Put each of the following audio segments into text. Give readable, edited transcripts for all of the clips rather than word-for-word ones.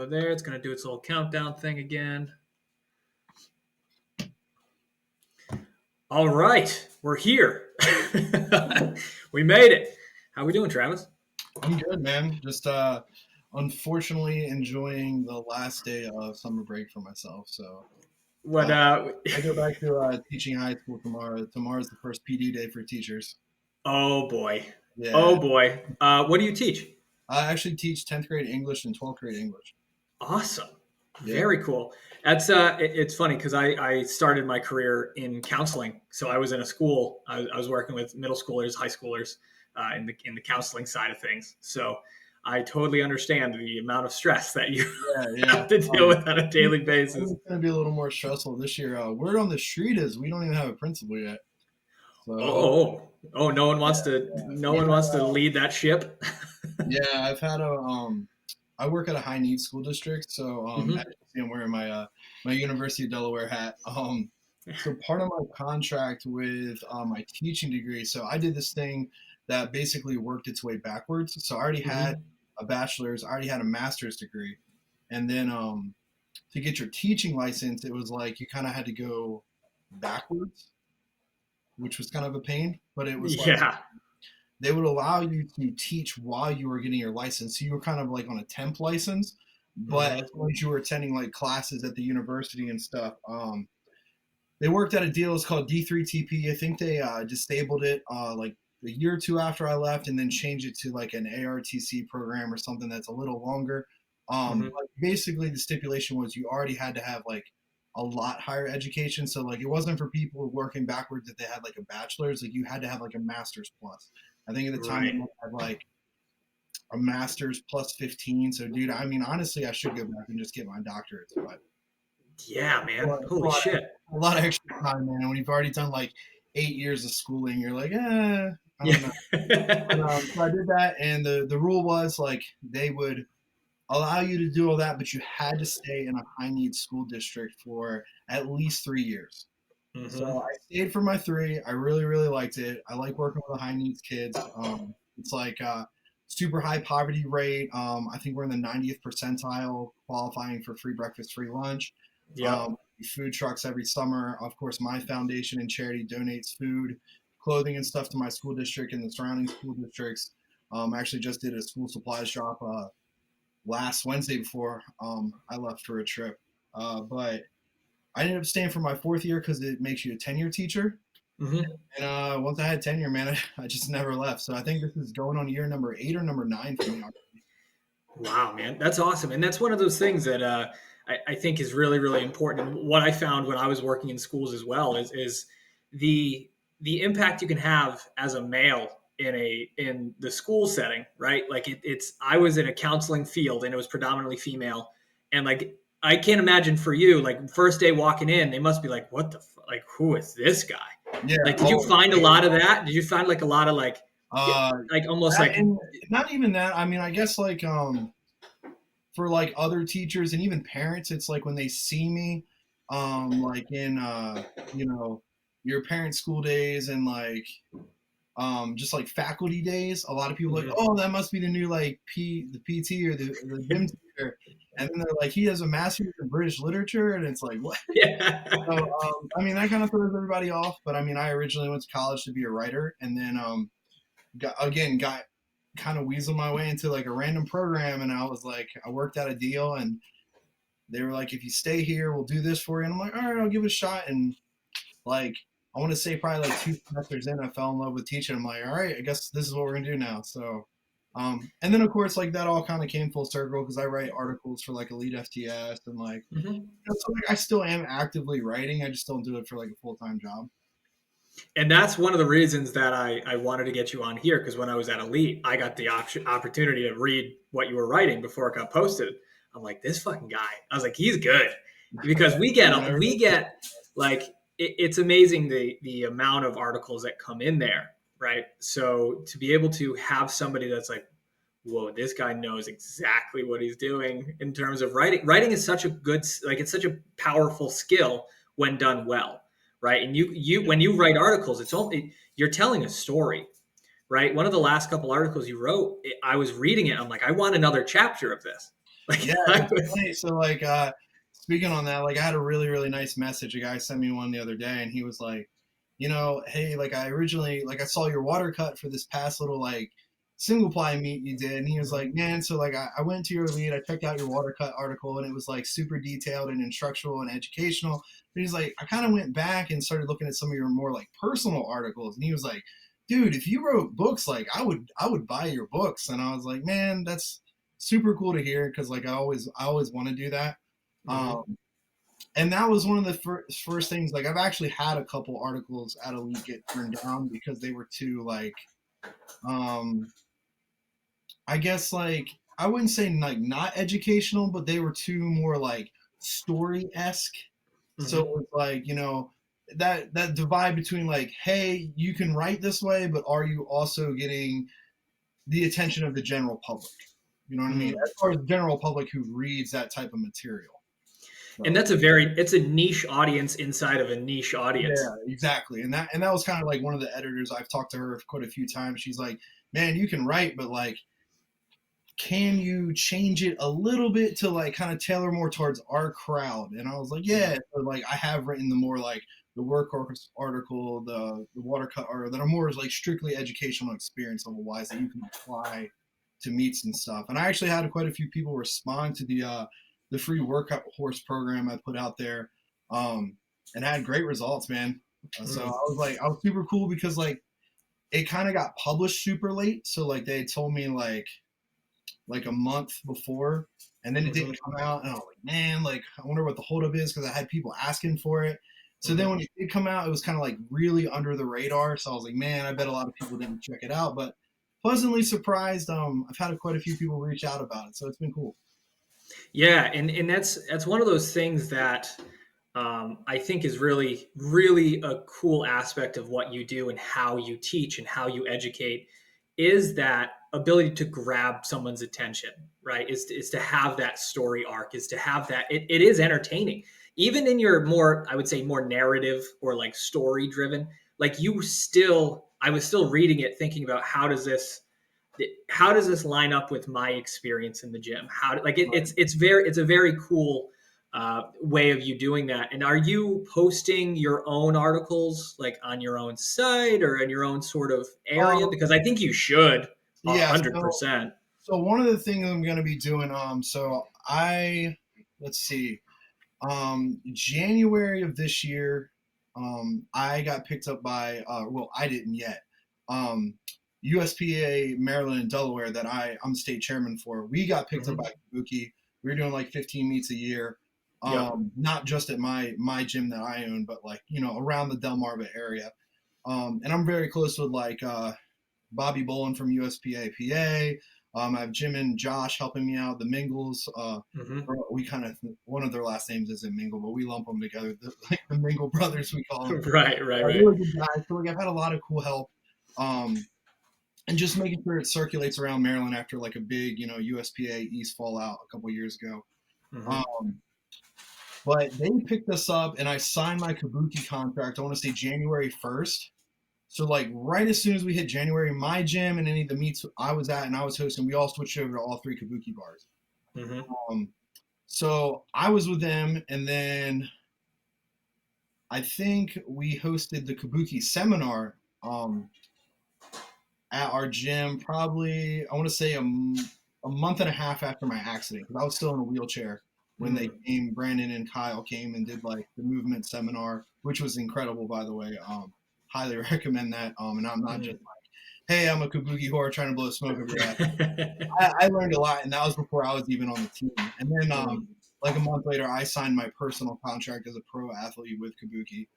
There, it's going to do its little countdown thing again. All right, we're here. We made it. How we doing, Travis? I'm good, man. Just unfortunately enjoying the last day of summer break for myself. So What? uh, I go back to teaching high school tomorrow. Tomorrow's the first PD day for teachers. Oh boy. Yeah, Oh boy. What do you teach? I actually teach 10th grade English and 12th grade English. Awesome. Yeah. Very cool. That's it's funny because I started my career in counseling. So I was in a school. I was working with middle schoolers, high schoolers, in the counseling side of things. So I totally understand the amount of stress that you Yeah, yeah. have to deal with on a I think daily basis. it's going to be a little more stressful this year. Word on the street is we don't even have a principal yet. So Oh! No one yeah, wants to. yeah. No We one wants to had lead that ship. yeah, I've had a I work at a high needs school district, so as Hmm. you see, I'm wearing my University of Delaware hat. So part of my contract with my teaching degree, so I did this thing that basically worked its way backwards. So I already had Hmm. a bachelor's, I already had a master's degree, and then to get your teaching license, it was like you kind of had to go backwards, which was kind of a pain. But it was like Yeah. they would allow you to teach while you were getting your license. So you were kind of like on a temp license, but Hmm. as long as you were attending like classes at the university and stuff, they worked out a deal. It's called D3TP. I think they disabled it like a year or two after I left, and then changed it to like an ARTC program or something that's a little longer. Hmm. But basically, the stipulation was you already had to have like a lot higher education. So like it wasn't for people working backwards if they had like a bachelor's. Like you had to have like a master's plus. I think at the time they Right. had like a master's plus 15. So dude, I mean honestly, I should go back and just get my doctorates, but Yeah, man. it's Holy shit. a lot of extra time, man. When you've already done like 8 years of schooling, you're like, I Yeah. don't know. But so I did that, and the rule was like they would allow you to do all that, but you had to stay in a high needs school district for at least 3 years. So Hmm. I stayed for my three. I really, really liked it. I like working with the high needs kids. It's like super high poverty rate. I think we're in the 90th percentile qualifying for free breakfast, free lunch. Yep. Food trucks every summer. Of course, my foundation and charity donates food, clothing, and stuff to my school district and the surrounding school districts. I actually just did a school supplies drop last Wednesday before I left for a trip. But I ended up staying for my fourth year because it makes you a tenure teacher. Hmm. And once I had tenure, man, I just never left. So I think this is going on year number 8 or number 9 for me. Wow, man. That's awesome. And that's one of those things that I think is really, really important. And what I found when I was working in schools as well is the the impact you can have as a male in the school setting, right? Like it's I was in a counseling field and it was predominantly female, and like I can't imagine for you, like first day walking in, they must be like, what the like who is this guy? Yeah. Like, did you Oh, find a lot of that? Did you find like a lot of uh, like almost that like and not even that. I mean, I guess like for like other teachers and even parents, it's like when they see me, like in you know, your parent school days and like just like faculty days. A lot of people are like, Mhm. oh, that must be the new like the PT or the gym teacher, and then they're like, he has a master's in British literature, and it's like, what? So Yeah. I mean, that kind of throws everybody off. But I mean, I originally went to college to be a writer, and then got kind of weaseled my way into like a random program, and I was like, I worked out a deal, and they were like, if you stay here, we'll do this for you, and I'm like, all right, I'll give it a shot, and like I want to say probably like 2 semesters in, I fell in love with teaching. I'm like, all right, I guess this is what we're gonna do now. So, and then of course like that all kind of came full circle because I write articles for like Elite FTS and like, Mhm. so like I still am actively writing. I just don't do it for like a full time job. And that's one of the reasons that I wanted to get you on here because when I was at Elite, I got the opportunity to read what you were writing before it got posted. I'm like, this fucking guy. I was like, he's good because Whenever. we get like it's amazing the amount of articles that come in there, right? So to be able to have somebody that's like, whoa, this guy knows exactly what he's doing in terms of writing. Writing is such a good, like, it's such a powerful skill when done well, right? And you Yeah. when you write articles, it's only you're telling a story, right? One of the last couple articles you wrote, I was reading it. I'm like, I want another chapter of this. Like Yeah, I it's was, funny. So like speaking on that, like I had a really, really nice message. A guy sent me one the other day and he was like, hey, like I originally like I saw your water cut for this past little like single ply meet you did. And he was Mhm, like, man, so like I went to your lead, I checked out your water cut article and it was like super detailed and instructional and educational. But he's like, I kind of went back and started looking at some of your more like personal articles. And he was like, dude, if you wrote books, like I would buy your books. And I was like, man, that's super cool to hear because like I always want to do that. mhm, Um, and that was one of the first things. Like I've actually had a couple articles at Elite get turned down because they were too like um, I guess like I wouldn't say like not educational, but they were too more like story esque. So mhm. it's like that divide between like, hey, you can write this way, but are you also getting the attention of the general public? You know what I mean? Mm. As far as the general public who reads that type of material. And So that's it's a niche audience inside of a niche yeah, audience. exactly. And that was kind of like one of the editors. I've talked to her quite a few times. She's like, man, you can write, but like, can you change it a little bit to like kind of tailor more towards our crowd? And I was like, Mm, yeah. So like I have written the more like the work article, the water cut, or that are more like strictly educational experience level wise that you can apply to meets and stuff. And I actually had quite a few people respond to the free workout horse program I put out there, um, and had great results, man. So mm, I was super cool because like it kind of got published super late. So like they told me like a month before, and then it mhm, didn't come out, and I was like, man, like I wonder what the holdup is because I had people asking for it. So then mhm. when it did come out, it was kind of like really under the radar. So I was like, man, I bet a lot of people didn't check it out, but pleasantly surprised. I've had quite a few people reach out about it, so it's been cool. Yeah, and that's one of those things that I think is really really a cool aspect of what you do and how you teach and how you educate is that ability to grab someone's attention, right? Is to have that story arc, is to have that it is entertaining. Even in your more, I would say more narrative or like story driven, like you still I was still reading it thinking about how does this line up with my experience in the gym? It's a very cool way of you doing that. And are you posting your own articles like on your own site or in your own sort of area? Um, Because I think you should, a yeah. hundred So percent. so one of the things I'm gonna be doing, let's see. January of this year, I got picked up by, well, I didn't yet. Um, USPA Maryland and Delaware that I'm state chairman for. We got picked up Mm-hmm. by Kabuki. We were doing like 15 meets a year. Yep. Not just at my gym that I own, but like around the Delmarva area. And I'm very close with like Bobby Bolin from USPA PA. I have Jim and Josh helping me out. The Mingles, Mm-hmm. we kind of one of their last names isn't Mingle, but we lump them together. Like the Mingle brothers, we call them. Right, right, They're right. really good guys. So like I've had a lot of cool help, um, and just making sure it circulates around Maryland after like a big USPA East fallout a couple years ago. Mm-hmm. Um, but they picked us up, and I signed my Kabuki contract. I want to say January 1st. So like right as soon as we hit January, my gym and any of the meets I was at and I was hosting, we all switched over to all three Kabuki bars. Mm-hmm. Um, so I was with them, and then I think we hosted the Kabuki seminar at our gym probably I want to say a month and a half after my accident because I was still in a wheelchair when they Mm. came. Brandon and Kyle came and did like the movement seminar, which was incredible, by the way. Highly recommend that. And I'm not just Mm. hey, I'm a kabuki whore trying to blow smoke up your ass. I learned a lot, and that was before I was even on the team. And then, Mm. like a month later, I signed my personal contract as a pro athlete with Kabuki.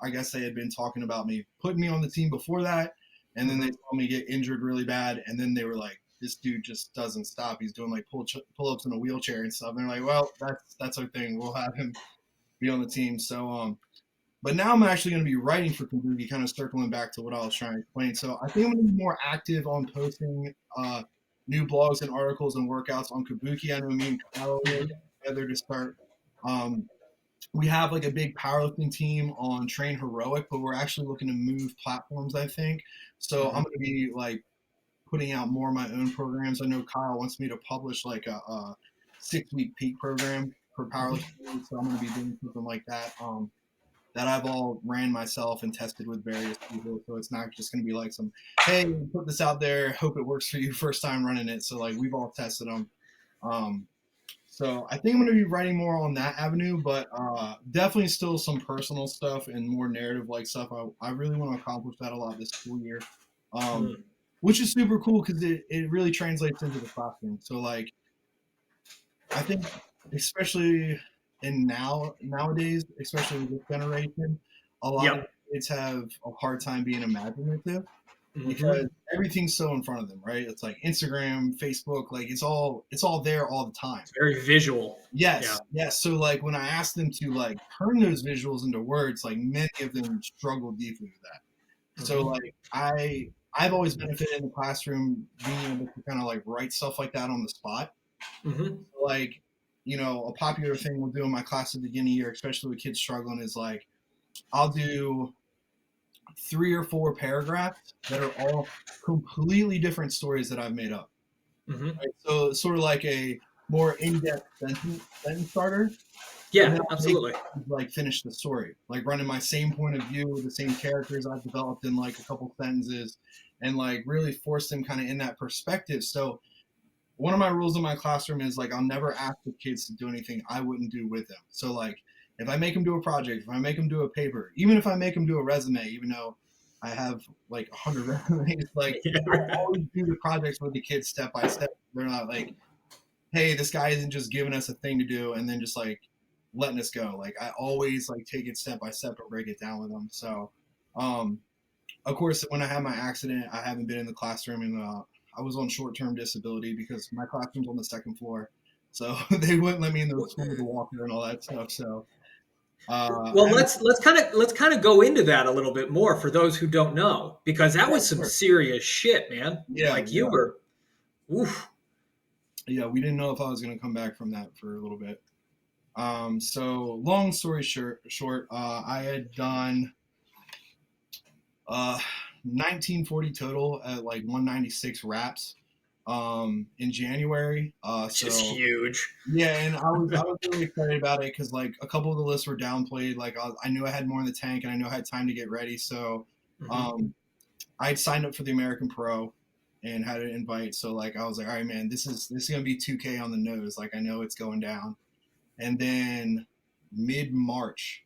I guess they had been talking about me putting me on the team before that, and then they Mm-hmm. saw me get injured really bad, and then they were like, "This dude just doesn't stop. He's doing like pull ups in a wheelchair and stuff." And they're like, "Well, that's our thing. We'll have him be on the team." So, but now I'm actually going to be writing for Kabuki, kind of circling back to what I was trying to explain. So I think I'm going to be more active on posting new blogs and articles and workouts on Kabuki. I know me and Kyle are working Mm-hmm. together to start. Um, we have like a big powerlifting team on Train Heroic, but we're actually looking to move platforms, I think. So I'm Mm-hmm. going to be like putting out more of my own programs. I know Kyle wants me to publish like 6-week peak program for Mhm. powerlifting. So I'm going to be doing something like that. That I've all ran myself and tested with various people. So it's not just going to be like some, hey, put this out there, hope it works for you first time running it. So like we've all tested them. Um, so I think I'm going to be writing more on that avenue, but definitely still some personal stuff and more narrative like stuff. I really want to accomplish that a lot this school year, Mm. which is super cool because it really translates into the classroom. So like I think especially in nowadays, especially with this generation, a lot of Yep. kids have a hard time being imaginative because Hmm. everything's so in front of them, right? It's like Instagram, Facebook, like it's all there all the time. It's very visual. Yeah. Yes, yes. So like when I asked them to like turn those visuals into words, like many of them struggle deeply with that. So Hmm. like I've always benefited in the classroom being able to kind of like write stuff like that on the spot. Hmm. So like, a popular thing we'll do in my class at the beginning of the year, especially with kids struggling, is like I'll do 3 or 4 paragraphs that are all completely different stories that I've made up. Hmm. Right? So it's sort of like a more in-depth sentence starter, and Yeah, then I'll make absolutely. like finish the story, like running my same point of view with the same characters I've developed in like a couple sentences, and like really force them kind of in that perspective. So one of my rules in my classroom is like I'll never ask the kids to do anything I wouldn't do with them. So like if I make them do a project, if I make them do a paper, even if I make them do a resume, even though I have like 100 resumes, like I always do the projects with the kids step by step. They're not like, hey, this guy isn't just giving us a thing to do and then just like letting us go. Like I always like take it step by step and break it down with them. So um of course, when I had my accident, I haven't been in the classroom, and I was on short-term disability because my classroom's on the second floor, so they wouldn't let me in the school with a walker and all that stuff. So I Well, haven't. let's kind of go into that a little bit more for those who don't know, because that Yeah, was some sure. serious shit, man. Yeah, Like you yeah, were, oof. yeah. We didn't know if I was gonna come back from that for a little bit. So long story short, I had done uh 1940 total at like 196 reps in January. Which is So huge. yeah, and I was really excited about it because like a couple of the lists were downplayed. Like I knew I had more in the tank, and I knew I had time to get ready. So Hmm. um, I had signed up for the American Pro and had an invite. So like I was like, all right, man, this is gonna be 2K on the nose. Like I know it's going down. And then mid March,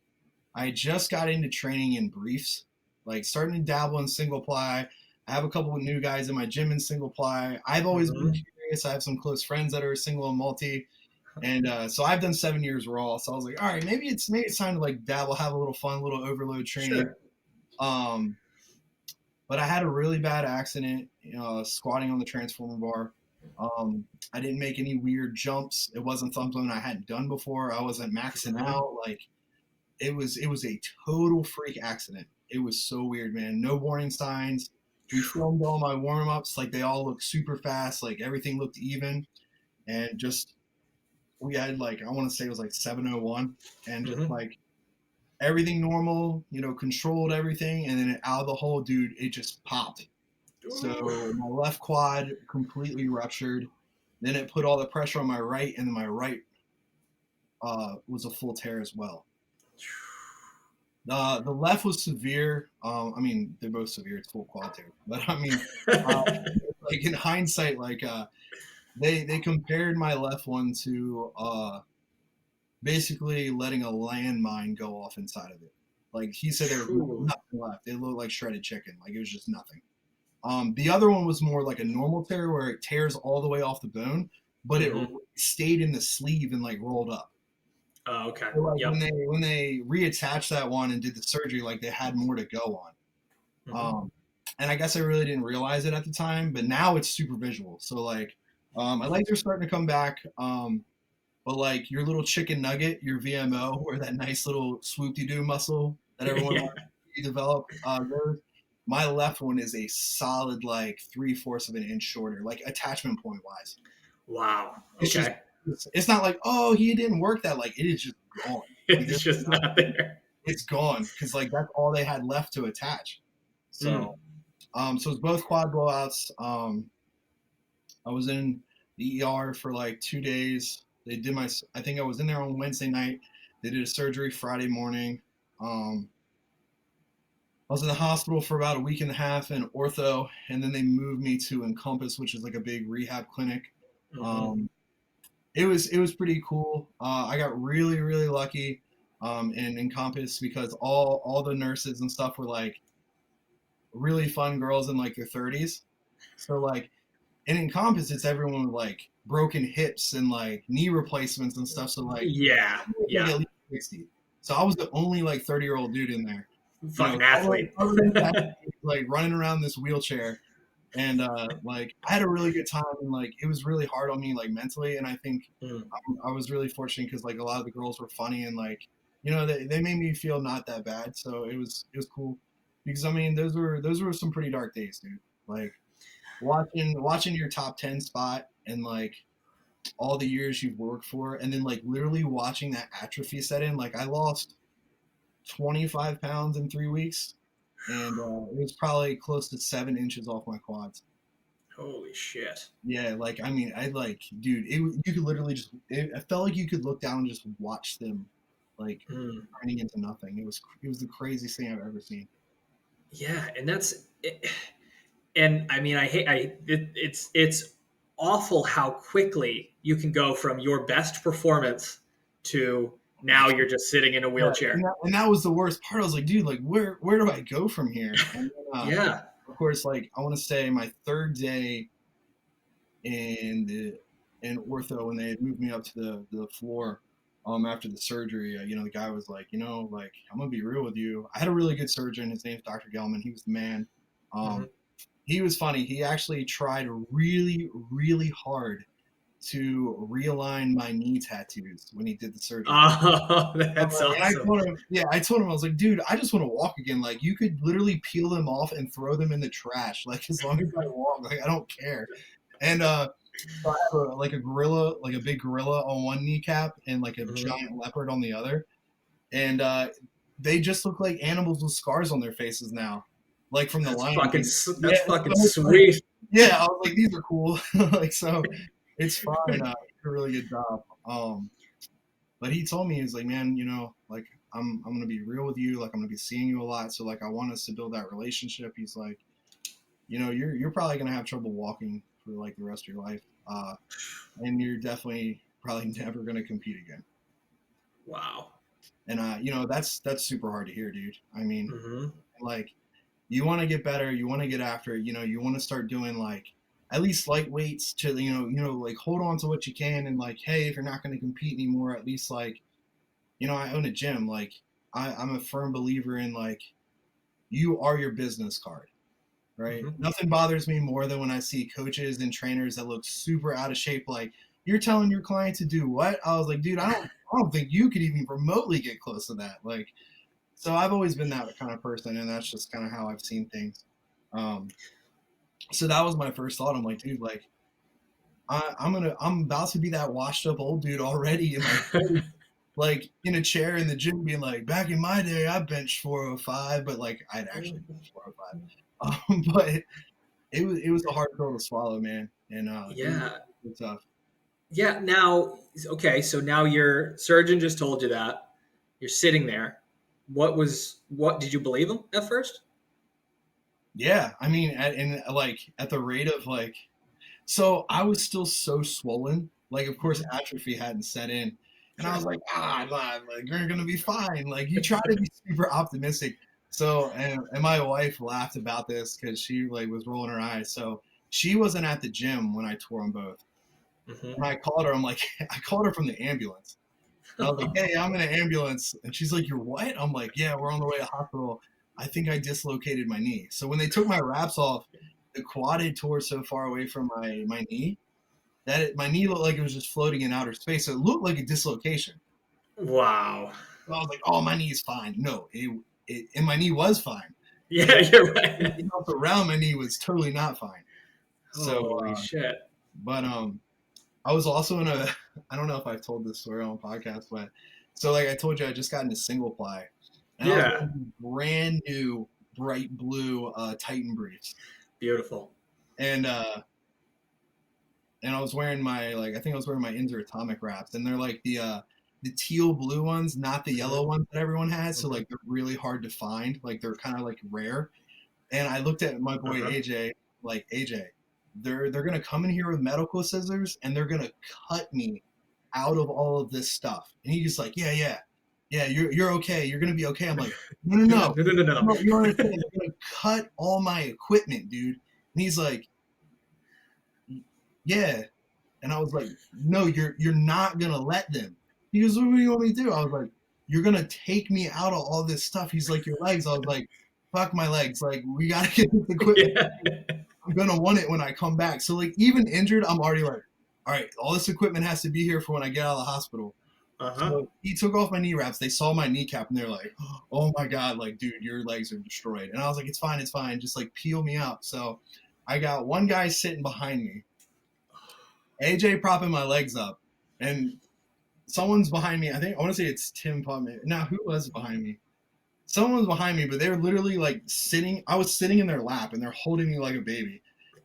I just got into training in briefs, like starting to dabble in single ply. I have a couple of new guys in my gym in single ply. I've always been Hmm. curious. I have some close friends that are single and multi. And so I've done 7 years raw. So I was like, all right, maybe it's time to like dabble, have a little fun, little overload training. Sure. Um, but I had a really bad accident squatting on the transformer bar. I didn't make any weird jumps. It wasn't something I hadn't done before. I wasn't maxing Hmm. out. Like it was a total freak accident. It was so weird, man. No warning signs. We filmed all my warm ups. Like they all looked super fast. Like everything looked even, and just we had like I want to say it was like 7:01, and just Hmm. like everything normal, controlled everything, and then out of the hole, dude, it just popped. So my left quad completely ruptured. Then it put all the pressure on my right, and then my right was a full tear as well. The left was severe. I mean, they're both severe. It's full quad tear, but I mean, uh, like in hindsight, like they compared my left one to basically letting a landmine go off inside of it. Like he said, there was Phew. nothing left. It looked like shredded chicken. Like it was just nothing. The other one was more like a normal tear where it tears all the way off the bone, but it Hmm. stayed in the sleeve and like rolled up. Oh, okay. So like when Yep. they reattached that one and did the surgery, like they had more to go on. Hmm. Um, and I guess I really didn't realize it at the time, but now it's super visual. So like my legs are starting to come back. But like your little chicken nugget, your VMO, or that nice little swoopy doo muscle that everyone Yeah. wants to develop, goes. My left one is a solid like 3/4 of an inch shorter, like attachment point wise. Wow. It's just Okay. it's not like oh he didn't work that, like it is just gone. Like It's just not there. it's gone because like that's all they had left to attach. So Mm. so it's both quad blowouts. I was in the ER for like 2 days. They did my. I think I was in there on Wednesday night. They did a surgery Friday morning. I was in the hospital for about a week and a half in ortho, and then they moved me to Encompass, which is like a big rehab clinic. Mm-hmm. Um, it was pretty cool. I got really really lucky in Encompass because all the nurses and stuff were like really fun girls in like their 30s. So like in Encompass, it's everyone with like broken hips and like knee replacements and stuff. So like Yeah, like yeah. at least 60. So I was the only like 30-year-old dude in there, Fucking covered, athlete. covered in tattoos, like running around this wheelchair. And like I had a really good time, and like it was really hard on me like mentally. And I think Mm. I was really fortunate because like a lot of the girls were funny and like they made me feel not that bad. So it was cool because I mean those were some pretty dark days, dude. Like watching your top 10 spot and like all the years you've worked for, and then like literally watching that atrophy set in. Like I lost 25 pounds in 3 weeks, and it was probably close to 7 inches off my quads. Holy shit. Yeah, like I mean, I like, dude, you could literally just. I felt like you could look down and just watch them, like Mm. turning into nothing. It was the craziest thing I've ever seen. Yeah, and that's it. And I mean, it's awful how quickly you can go from your best performance to now you're just sitting in a Yeah, and wheelchair. that was the worst part. I was like, dude, like where do I go from here? And then, Yeah. of course, like I want to say my third day in ortho when they had moved me up to the floor after the surgery, the guy was like, like I'm gonna be real with you. I had a really good surgeon. His name's Dr. Gelman. He was the man. Hmm. Um, he was funny. He actually tried really, really hard to realign my knee tattoos when he did the surgery. Oh, that's And I awesome. told him, yeah, I told him, I was like, dude, I just want to walk again. Like, you could literally peel them off and throw them in the trash. Like, as long as I walk, like, I don't care. And so I have like a gorilla, like a big gorilla on one kneecap and like a Mhm. giant leopard on the other. And they just look like animals with scars on their faces now, like from the Lion King. Yeah, That's fucking so it's like, sweet. yeah, I was like, these are cool. Like, so it's fine. He did a really good job. But he told me, he's like, man, like I'm gonna be real with you. Like I'm gonna be seeing you a lot. So like I want us to build that relationship. He's like, you're probably gonna have trouble walking for like the rest of your life. And you're definitely probably never gonna compete again. Wow. And that's super hard to hear, dude. I mean, Hmm. like you want to get better, you want to get after it. You want to start doing like at least light weights to like hold on to what you can, and like, hey, if you're not going to compete anymore, at least like I own a gym. Like I'm a firm believer in like you are your business card, right? Hmm. Nothing bothers me more than when I see coaches and trainers that look super out of shape. Like you're telling your client to do what? I was like, dude, I don't think you could even remotely get close to that. Like, so I've always been that kind of person, and that's just kind of how I've seen things. Um, so that was my first thought. I'm like, dude, like I'm about to be that washed up old dude already in my 40s, like in a chair in the gym, being like, back in my day, I benched 405, but like I'd actually benched 405. But it was a hard pill to swallow, man, and Yeah. it was tough. Yeah. Now, okay. So now your surgeon just told you that you're sitting there. What did you believe him at first? Yeah, I mean, at the rate of like, so I was still so swollen. Like, of course, Hmm. atrophy hadn't set in, and I Sure. was like, like you're gonna be fine. Like, you try to be super optimistic. So, and my wife laughed about this because she like was rolling her eyes. So she wasn't at the gym when I tore them both, Hmm. and I called her. I'm like, I called her from the ambulance. And I was like, hey, I'm in an ambulance. And she's like, you're what? I'm like, yeah, we're on the way to hospital. I think I dislocated my knee. So when they took my wraps off, the quad had tore so far away from my knee that my knee looked like it was just floating in outer space. So it looked like a dislocation. Wow. So I was like, oh, my knee's fine. No, and my knee was fine. Yeah, But you're right. everything else around my knee was totally not fine. So, Holy shit. but I was also in a, I don't know if I've told this story on a podcast, but so like I told you, I just got into single ply, and I was Yeah. wearing brand new bright blue Titan briefs, Beautiful. and and I was wearing my like I think I was wearing my Inzer Atomic wraps, and they're like the teal blue ones, not the yellow Mm-hmm. ones that everyone has. So Mm-hmm. like they're really hard to find. Like they're kind of like rare. And I looked at my boy Uh-huh. AJ, like AJ, they're gonna come in here with medical scissors and they're gonna cut me out of all of this stuff. And he's just like, yeah, yeah, yeah, you're okay. You're gonna be okay. I'm like, no, no, no. No, no, no, no, no. You don't understand. They're gonna cut all my equipment, dude. And he's like, yeah. And I was like, no, you're not gonna let them. He goes, what do you want me to do? I was like, you're gonna take me out of all this stuff. He's like, your legs. I was like, fuck my legs. Like, we gotta get this equipment. Yeah. I'm gonna want it when I come back. So like even injured, I'm already like, all right, all this equipment has to be here for when I get out of the hospital. Uh-huh. So he took off my knee wraps. They saw my kneecap and they're like, oh my god, like dude, your legs are destroyed. And I was like, it's fine, just like peel me up. So I got one guy sitting behind me, AJ propping my legs up, and someone's behind me. I think I want to say it's Tim Putman. Now who was behind me? Someone was behind me, but they were literally like sitting. I was sitting in their lap, and they're holding me like a baby.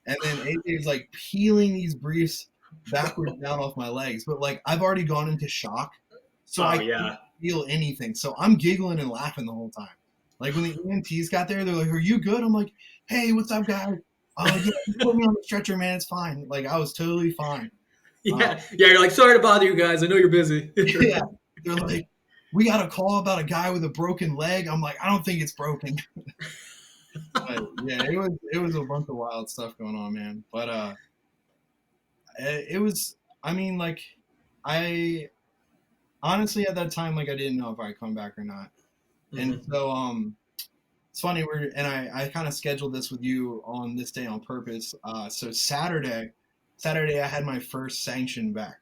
And then AJ's like peeling these briefs backwards down off my legs. But like I've already gone into shock, so I Oh can't yeah. feel anything. So I'm giggling and laughing the whole time. Like when the EMTs got there, they're like, "Are you good?" I'm like, "Hey, what's up, guys? Oh yeah, just put me on the stretcher, man. It's fine." Like I was totally fine. Uh, Yeah. Yeah. You're like, sorry to bother you guys. I know you're busy. yeah, they're like, "We got a call about a guy with a broken leg." I'm like, "I don't think it's broken." But yeah, it was a bunch of wild stuff going on, man. But it was. I mean, like, I honestly at that time, like, I didn't know if I'd come back or not. And Hmm. so, it's funny. I kind of scheduled this with you on this day on purpose. So Saturday, I had my first sanction back.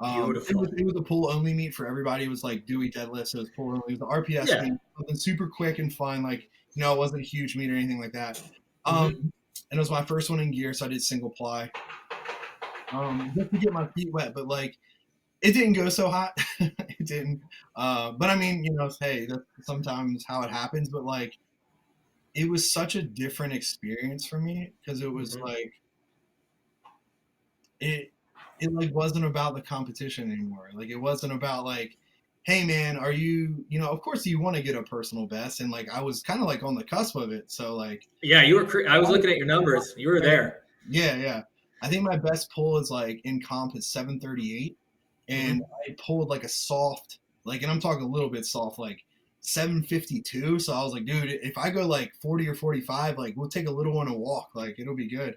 Beautiful. It was a pull only meet for everybody. It was like Dewey deadlift, so it was pull only. It was the RPS Yeah. meet, something super quick and fun. Like it wasn't a huge meet or anything like that. Um, Hmm. and it was my first one in gear, so I did single ply, just to get my feet wet. But like it didn't go so hot. It didn't. But I mean, hey, that's sometimes how it happens. But like it was such a different experience for me because it was Hmm. like it it like wasn't about the competition anymore. Like it wasn't about like, hey man, are of course you want to get a personal best, and like I was kind of like on the cusp of it. So like Yeah. You were. I was looking at your numbers. You were there. yeah, yeah. I think my best pull is like in comp is 738, and Hmm. I pulled like a soft, like, and I'm talking a little bit soft, like 752. So I was like, dude, if I go like 40 or 45, like we'll take a little one and walk, like it'll be good.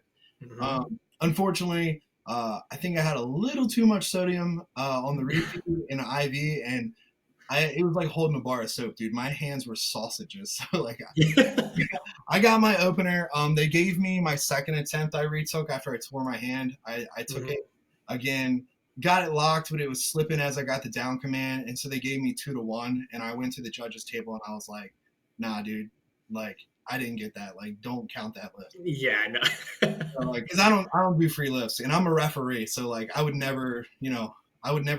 Hmm. Unfortunately, I think I had a little too much sodium on the refeed in an IV, and it was like holding a bar of soap, dude. My hands were sausages. So like Yeah. I got my opener. They gave me my second attempt I retook after I tore my hand. I took Hmm. it again, got it locked, but it was slipping as I got the down command, and so they gave me 2-1, and I went to the judges table and I was like, nah, dude, like I didn't get that. Like don't count that lift. Yeah. No. So, like, because I don't do free lifts, and I'm a referee, so like I would never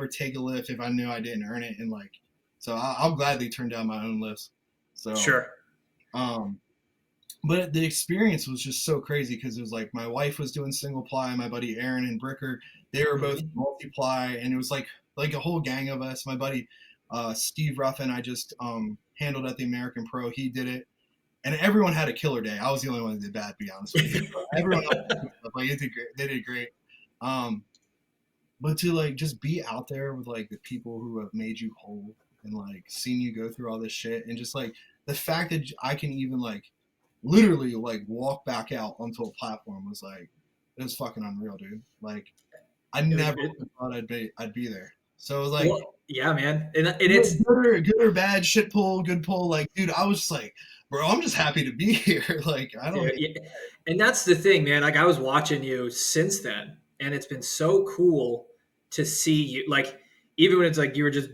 take a lift if I knew I didn't earn it, and like, so I'll gladly turn down my own lifts. So, Sure. um, but the experience was just so crazy because it was like my wife was doing single ply, my buddy Aaron and Bricker, they were both Hmm. multiply, and it was like a whole gang of us. My buddy Steve Ruffin, I just handled at the American Pro. He did it, and everyone had a killer day. I was the only one that did bad, to be honest with you. Everyone else like it did great. They did great. Um, but to like just be out there with like the people who have made you whole and like seen you go through all this shit, and just like the fact that I can even like literally like walk back out onto a platform was like it was fucking unreal, dude. Like I It was. never thought I'd be there. So it was like Well, yeah, man, and it's good or bad, shit pull, good pull. Like, dude, I was just like, bro, I'm just happy to be here. Like, I don't dude, need. yeah. And that's the thing, man. Like I was watching you since then, and it's been so cool to see you. Like even when it's like you were just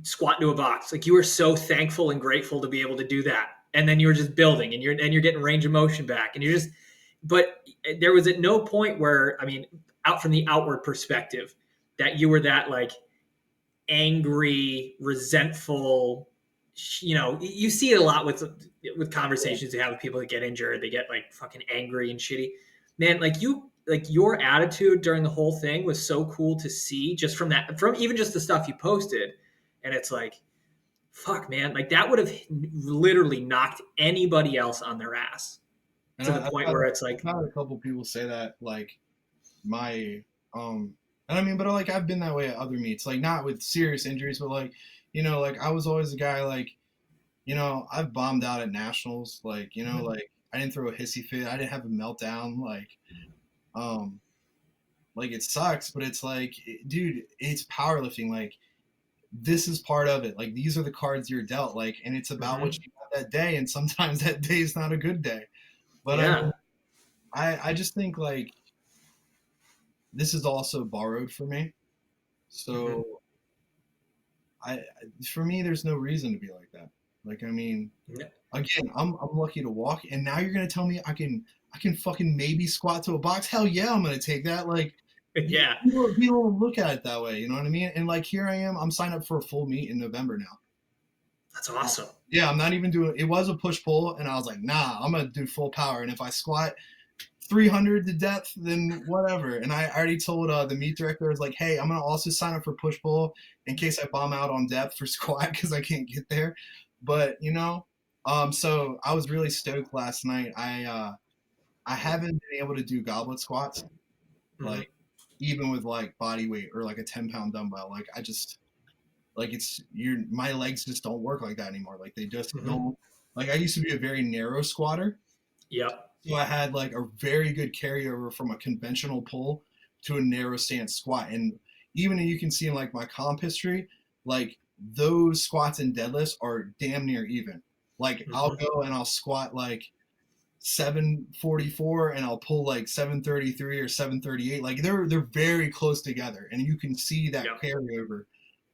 squatting to a box, like you were so thankful and grateful to be able to do that, and then you were just building, and you're getting range of motion back, and you're just. But there was at no point where I mean, out from the outward perspective, that you were that like angry, resentful. You see it a lot with conversations you have with people that get injured. They get like fucking angry and shitty. Man, like you. like your attitude during the whole thing was so cool to see just from that, from even just the stuff you posted. And it's like, fuck, man, like that would have literally knocked anybody else on their ass And to the I've point had, where it's like, I've had a couple people say that, like, my, and I mean, but like, I've been that way at other meets, like, not with serious injuries, but like, like, I was always a guy, like, I've bombed out at nationals, like, like, I didn't throw a hissy fit, I didn't have a meltdown, um, like, it sucks, but it's like, dude, it's powerlifting, like, this is part of it. Like, these are the cards you're dealt, like, and it's about what mm-hmm, you got that day, and sometimes that day is not a good day. But I yeah, mean, I just think, like, this is also borrowed for me. mm-hmm, So I for me, there's no reason to be like that. Like, I mean, yeah, again, I'm lucky to walk, and now you're gonna tell me I can fucking maybe squat to a box? Hell yeah, I'm gonna take that. Like, yeah, people don't look at it that way. You know what I mean? And like, here I am. I'm signed up for a full meet in November now. that's awesome. Yeah, I'm not even doing. It was a push pull, and I was like, nah, I'm gonna do full power. And if I squat 300 to depth, then whatever. And I already told the meet director, I was like, hey, I'm gonna also sign up for push pull in case I bomb out on depth for squat because I can't get there. But so I was really stoked last night. I haven't been able to do goblet squats, Mm-hmm, like, even with like body weight or like a 10-pound dumbbell. Like, I just, like, my legs just don't work like that anymore. Like, they just mm-hmm, don't. Like, I used to be a very narrow squatter, yep, so I had like a very good carryover from a conventional pull to a narrow stance squat. And even you can see in like my comp history, like, those squats and deadlifts are damn near even. Like, I'll mm-hmm, go and I'll squat like 744 and I'll pull like 733 or 738. Like, they're very close together and you can see that yep, carryover.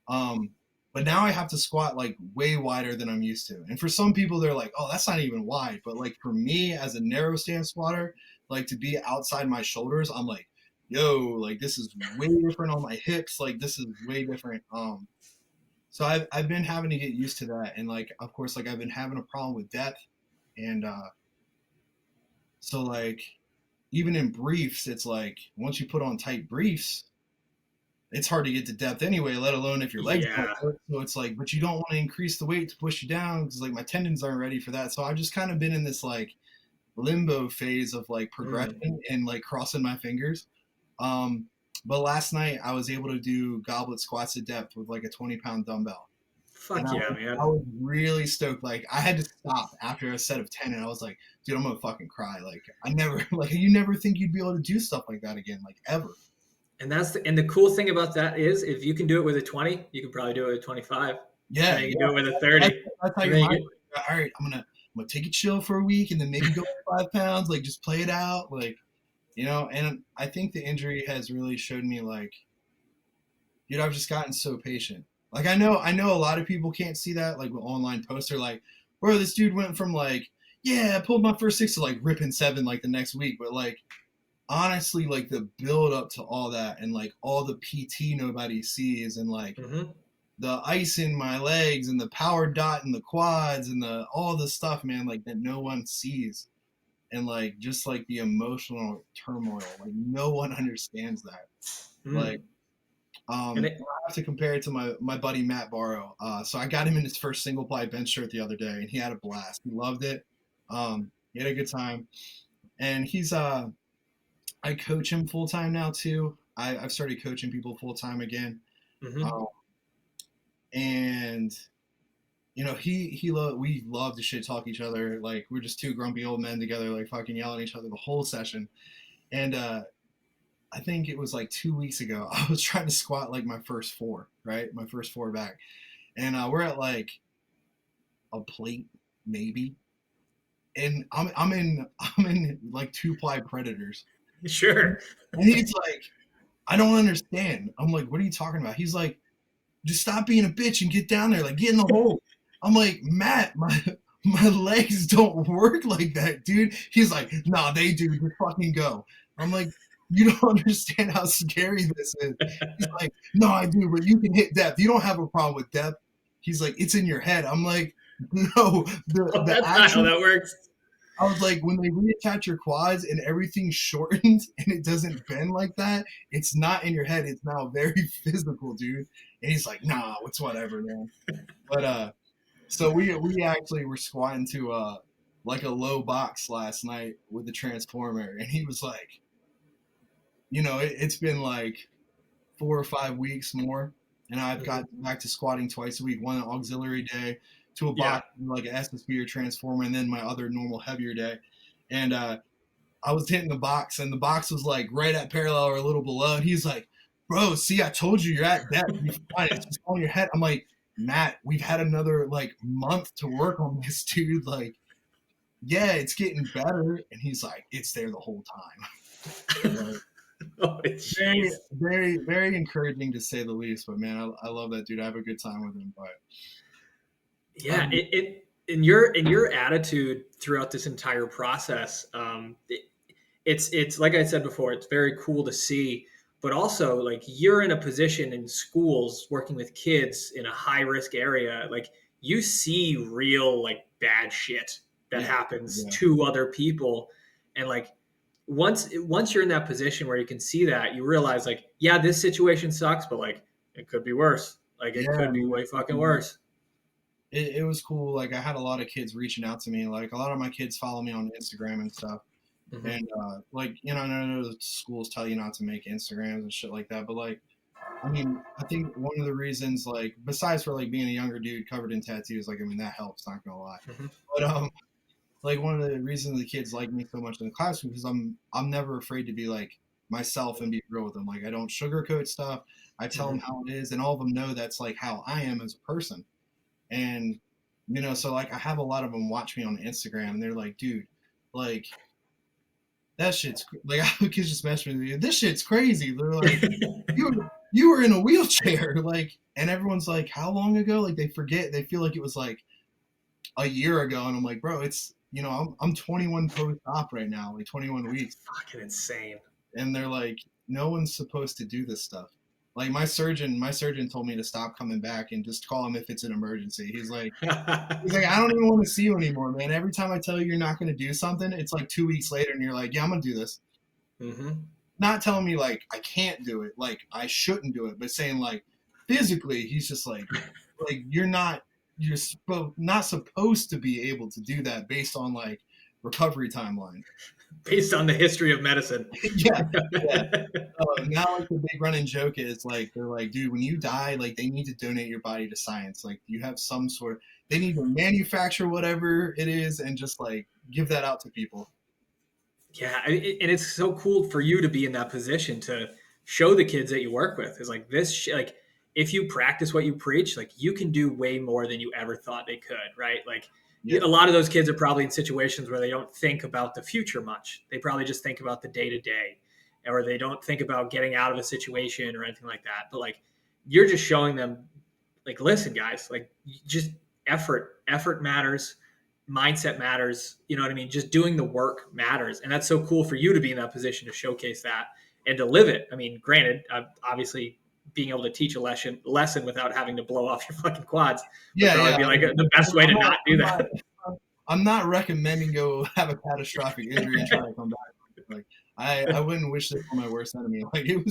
Um, but now I have to squat like way wider than I'm used to. And for some people, they're like, oh, that's not even wide. But like, for me as a narrow stance squatter, like, to be outside my shoulders, I'm like, yo, like, this is way different on my hips. Like, this is way different. So I've been having to get used to that. And like, of course, like, I've been having a problem with depth. And so like, even in briefs, it's like, once you put on tight briefs, it's hard to get to depth anyway, let alone if your legs don't yeah, work. So it's like, but you don't want to increase the weight to push you down because like my tendons aren't ready for that. So I've just kind of been in this like limbo phase of like mm, progression and like crossing my fingers. Um, but last night I was able to do goblet squats at depth with like a 20-pound dumbbell. And fuck yeah, I man. was really stoked. Like, I had to stop after a set of 10 and I was like, dude, I'm gonna fucking cry. Like, I never, like, you never think you'd be able to do stuff like that again, like, ever. And the cool thing about that is if you can do it with a 20, you can probably do it with a 25, and Yeah, then you can yeah. do it with a That's, 30, that's how and your then you mind get, works. All right, I'm gonna take it chill for a week and then maybe go up 5 pounds, like, just play it out, like, and I think the injury has really showed me, like, I've just gotten so patient. Like, I know a lot of people can't see that, like, with online posts are like, bro, this dude went from like, yeah, I pulled my first six to like ripping seven like the next week, but like, honestly, like, the build up to all that and like all the PT nobody sees and like mm-hmm, the ice in my legs and the power dot in the quads and the all the stuff, man, like, that no one sees. And like, just like the emotional turmoil, like, no one understands that. Like, mm. And it, I have to compare it to my buddy Matt Barrow. So I got him in his first single ply bench shirt the other day, and he had a blast. He loved it. He had a good time, and I coach him full time now too. I've started coaching people full time again, mm-hmm, um, and we love to shit talk each other. Like, we're just two grumpy old men together, like, fucking yelling at each other the whole session. And I think it was like 2 weeks ago. I was trying to squat like my first four, right? My first four back, and we're at like a plate maybe, and I'm in like 2-ply predators, sure. and he's like, I don't understand. I'm like, what are you talking about? He's like, just stop being a bitch and get down there, like, get in the hole. I'm like, Matt, my legs don't work like that, dude. He's like, nah, they do. Just fucking go. I'm like, you don't understand how scary this is. He's like, no, I do, but you can hit depth. You don't have a problem with depth. He's like, it's in your head. I'm like, no, the Oh, the that's not how actual that works. I was like, when they reattach your quads and everything's shortened and it doesn't bend like that, it's not in your head. It's now very physical, dude. And he's like, nah, it's whatever, man. But so we actually were squatting to like a low box last night with the transformer, and he was like, it's been like 4 or 5 weeks more, and I've got back to squatting twice a week, one auxiliary day to a Yeah. box like an SSB or transformer, and then my other normal heavier day. And I was hitting the box, and the box was like right at parallel or a little below. And he's like, "Bro, see, I told you you're at depth. You're fine. It's just on your head." I'm like, "Matt, we've had another like month to work on this, dude. Like, yeah, it's getting better." And he's like, "It's there the whole time." So, Oh, very, jeez. very, very encouraging to say the least. But man, I love that dude. I have a good time with him. But Yeah, it in your attitude throughout this entire process, it's like I said before, it's very cool to see. But also, like you're in a position in schools working with kids in a high risk area, like you see real like bad shit that yeah, happens yeah, to other people, and like once you're in that position where you can see that, you realize like, yeah, this situation sucks, but like it could be worse. Like it yeah, could be man. way fucking worse. It was cool. Like I had a lot of kids reaching out to me. Like a lot of my kids follow me on Instagram and stuff. Hmm. And like I know the schools tell you not to make Instagrams and shit like that, but like I mean, I think one of the reasons, like besides for like being a younger dude covered in tattoos, like I mean that helps. Not gonna lie, Hmm. but like one of the reasons the kids like me so much in the classroom because I'm never afraid to be like myself and be real with them. Like I don't sugarcoat stuff. I tell them Hmm. how it is, and all of them know that's like how I am as a person. And so like I have a lot of them watch me on Instagram, and they're like, dude, like that shit's like kids just message me. This shit's crazy. They're like, you were in a wheelchair, like, and everyone's like, how long ago? Like they forget. They feel like it was like a year ago, and I'm like, bro, it's I'm 21 post op right now, like 21 weeks, Fucking insane. and they're like, no one's supposed to do this stuff. Like my surgeon told me to stop coming back and just call him if it's an emergency. He's like, I don't even want to see you anymore, man. Every time I tell you you're not going to do something, it's like 2 weeks later, and you're like, yeah, I'm going to do this. Hmm. Not telling me like I can't do it, like I shouldn't do it, but saying like physically, he's just like you're not supposed to be able to do that based on like recovery timeline. Based on the history of medicine. Yeah, yeah. Now like the big running joke is like they're like, dude, when you die, like they need to donate your body to science. Like you have some sort. They need to manufacture whatever it is and just like give that out to people. Yeah, and it's so cool for you to be in that position to show the kids that you work with is like like if you practice what you preach, like you can do way more than you ever thought they could, right? Like Yeah, a lot of those kids are probably in situations where they don't think about the future much. They probably just think about the day to day, or they don't think about getting out of a situation or anything like that. But like you're just showing them, like, listen, guys, like just effort matters, mindset matters. You know what I mean? Just doing the work matters. And that's so cool for you to be in that position to showcase that and to live it. I mean, granted, obviously being able to teach a lesson without having to blow off your fucking quads would yeah, probably yeah. be like the best way I'm to not, not do I'm that. not, I'm not recommending go have a catastrophic injury and try to come back. Like I wouldn't wish this on my worst enemy. Like it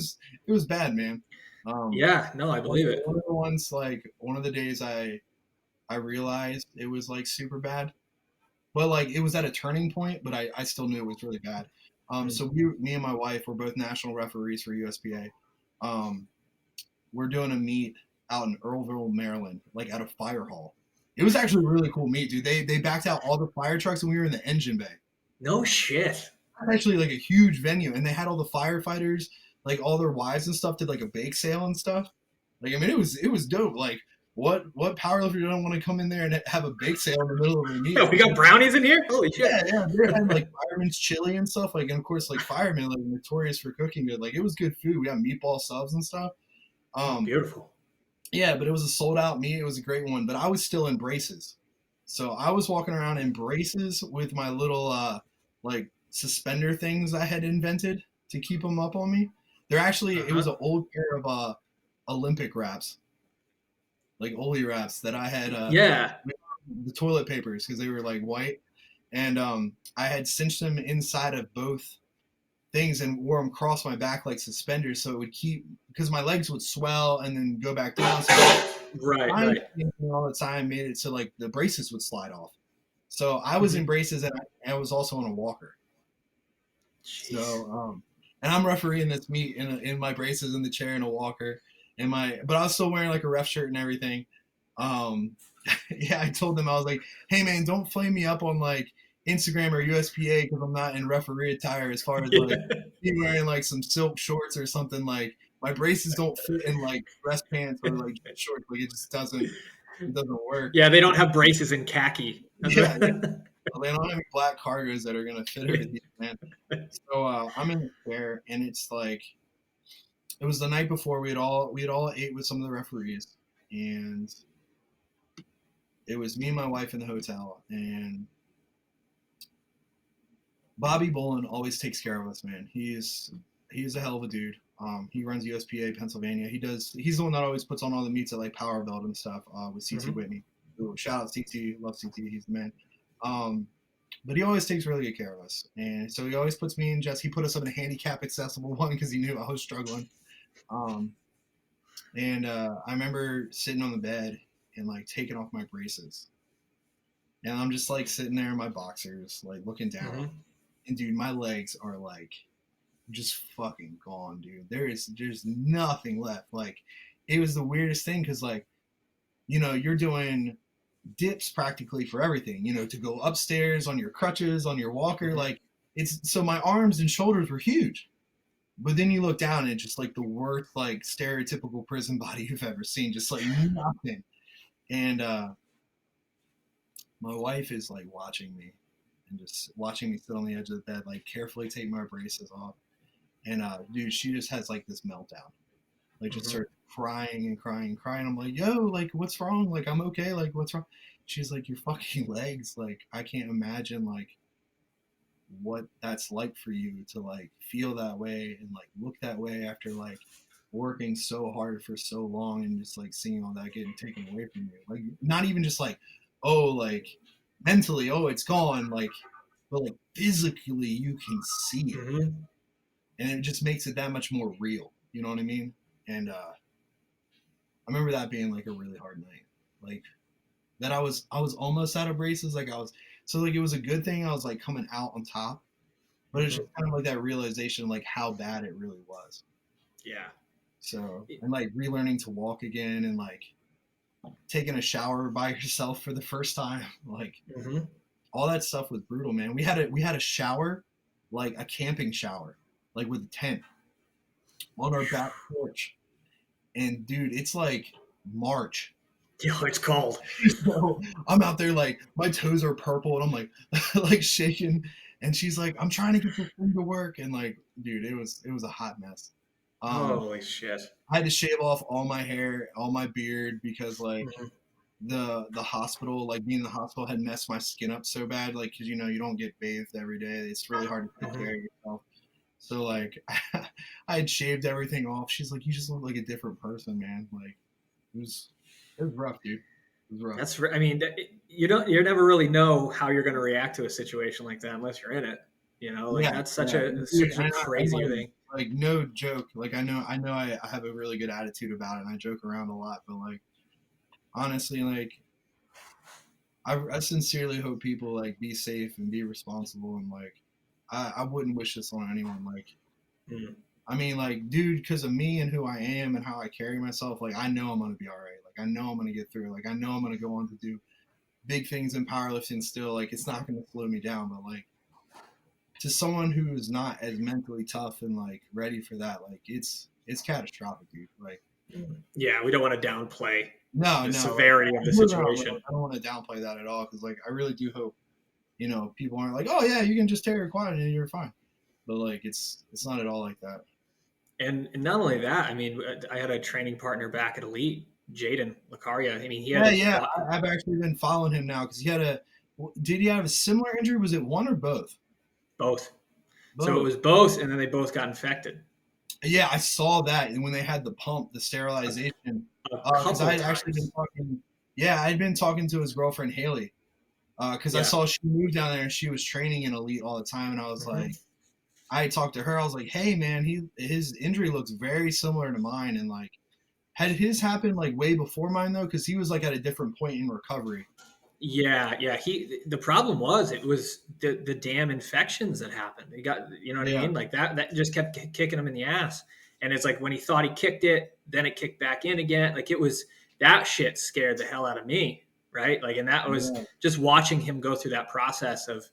was bad, man. Um, Yeah, no, I one believe of, it. one of the ones like one of the days I realized it was like super bad, but like it was at a turning point, but I still knew it was really bad. So me and my wife were both national referees for USPA. Um, we're doing a meet out in Earlville, Maryland, like at a fire hall. It was actually a really cool meet, dude. They backed out all the fire trucks and we were in the engine bay. No shit. Actually like a huge venue, and they had all the firefighters, like all their wives and stuff, did like a bake sale and stuff. Like I mean, it was dope. Like what powerlifter don't want to come in there and have a bake sale in the middle of a meet? We got brownies in here. Holy shit. Yeah, yeah, they had like fireman's chili and stuff. Like, and of course, like firemen like notorious for cooking good. Like it was good food. We had meatball subs and stuff. Oh, Um, beautiful. yeah, but it was a sold out meet. It was a great one. But I was still in braces. So I was walking around in braces with my little like suspender things I had invented to keep them up on me. It was Uh-huh. an old pair of Olympic wraps, like Oli wraps that I had Yeah. the toilet papers because they were like white. and I had cinched them inside of both things and wore them across my back like suspenders, so it would keep, because my legs would swell and then go back down. So Right, I right. all the time made it so like the braces would slide off. So I was in Mhm. braces, and I was also on a walker. Jeez. So and I'm refereeing this meet in my braces in the chair in a walker, and but I was still wearing like a ref shirt and everything. Um, yeah, I told them, I was like, hey man, don't flame me up on like Instagram or USPA because I'm not in referee attire, as far as like Yeah. me wearing like some silk shorts or something. Like my braces don't fit in like dress pants or like shorts. Like it just doesn't work. Yeah, they don't have braces in khaki. That's Yeah, what yeah. They don't have any black cargos that are gonna fit everything, man. So I'm in the chair, and it's like it was the night before. We had all ate with some of the referees, and it was me and my wife in the hotel. And Bobby Bolin always takes care of us, man. He's a hell of a dude. He runs USPA Pennsylvania. He's the one that always puts on all the meets at like Power Belt and stuff with CT Mhm. Whitney. Ooh, shout out CT, love CT, he's the man. Um, but he always takes really good care of us, and so he always puts me in. He put us up in a handicap accessible one because he knew I was struggling. Um, and I remember sitting on the bed and like taking off my braces, and I'm just like sitting there in my boxers, like looking down, Mhm. and dude, my legs are like just fucking gone, dude. There's nothing left. Like it was the weirdest thing because like you're doing dips practically for everything. To go upstairs on your crutches, on your walker, Mhm. like it's so my arms and shoulders were huge. But then you look down and it's just like the worst like stereotypical prison body you've ever seen, just like nothing. And my wife is like watching me and just watching me sit on the edge of the bed, like carefully take my braces off. And dude, she just has like this meltdown, like just Mhm. starts crying and crying and crying. I'm like, yo, like what's wrong? Like I'm okay. Like what's wrong? She's like, your fucking legs. Like I can't imagine like what that's like for you to like feel that way and like look that way after like working so hard for so long and just like seeing all that getting taken away from you. Like not even just like, oh, like mentally, oh, it's gone. Like, but like physically, you can see it, Mhm. and it just makes it that much more real. You know what I mean? And I remember that being like a really hard night. Like that I was almost out of braces. Like I was, so like it was a good thing I was like coming out on top, but it's just Mhm. kind of like that realization like how bad it really was. Yeah. So and like relearning to walk again and like taking a shower by yourself for the first time, like Mhm. all that stuff was brutal, man. We had a shower, like a camping shower, like with a tent on our back porch. And dude, it's like March. Yo, it's cold. So I'm out there like my toes are purple and I'm like like shaking, and she's like, I'm trying to get this thing to work, and like dude, it was a hot mess. Um Holy shit. I had to shave off all my hair, all my beard, because like Mhm. the hospital, like being in the hospital had messed my skin up so bad, like because you don't get bathed every day, it's really hard to take Mhm. care of yourself. So like I had shaved everything off. She's like, you just look like a different person, man. Like it was rough, dude. It was rough. I mean, you never really know how you're going to react to a situation like that unless you're in it. Like Yeah, that's yeah, dude, such a I'm crazy thing. like no joke. Like I know I have a really good attitude about it, and I joke around a lot. But like honestly, like I sincerely hope people like be safe and be responsible, and like I wouldn't wish this on anyone. Like Mm. I mean, like dude, because of me and who I am and how I carry myself, like I know I'm gonna be all right. Like I know I'm gonna get through. Like I know I'm gonna go on to do big things in powerlifting still. Like it's not gonna slow me down, but like to someone who's not as mentally tough and like ready for that, like it's catastrophic, dude. Like Yeah, we don't want to downplay no, the no, like severity of the no, no, situation. like, I don't want to downplay that at all because like I really do hope people aren't like, oh yeah, you can just tear your quad and you're fine. But like it's not at all like that. And not only that, I mean, I had a training partner back at Elite, Jaden Lacaria. I mean, he Yeah, had yeah, I've actually been following him now because did he have a similar injury? Was it one or both? both. So it Both. was both, and then they both got infected Yeah, I saw that, and when they had the pump, the a, sterilization, a because I couple had actually been times. talking. Yeah, I'd been talking to his girlfriend Haley, Because I Yeah. saw she moved down there and she was training in elite all the time, and I was Hmm. like, I talked to her. I was like, hey man, his injury looks very similar to mine, and like, had his happened like way before mine though, because he was like at a different point in recovery. Yeah, yeah. The problem was it was the damn infections that happened. He got, you know what I Yeah, mean? Like that just kept kicking him in the ass. And it's like when he thought he kicked it, then it kicked back in again. Like it was that shit scared the hell out of me, right? Like, and that was yeah, just watching him go through that process of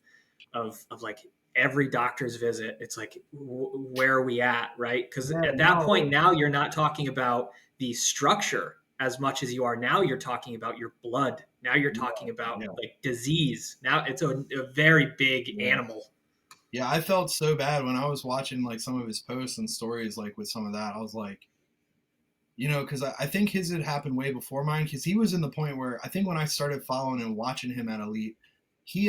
like every doctor's visit. It's like where are we at, right? Because yeah. at that point No, now you're not talking about the structure as much as you are now. You're talking about your blood. Now you're yeah, talking about yeah, like disease. Now it's a very big yeah. animal. Yeah, I felt so bad when I was watching like some of his posts and stories, like with some of that. I was like, because I think his had happened way before mine. Because he was in the point where I think when I started following and watching him at elite, he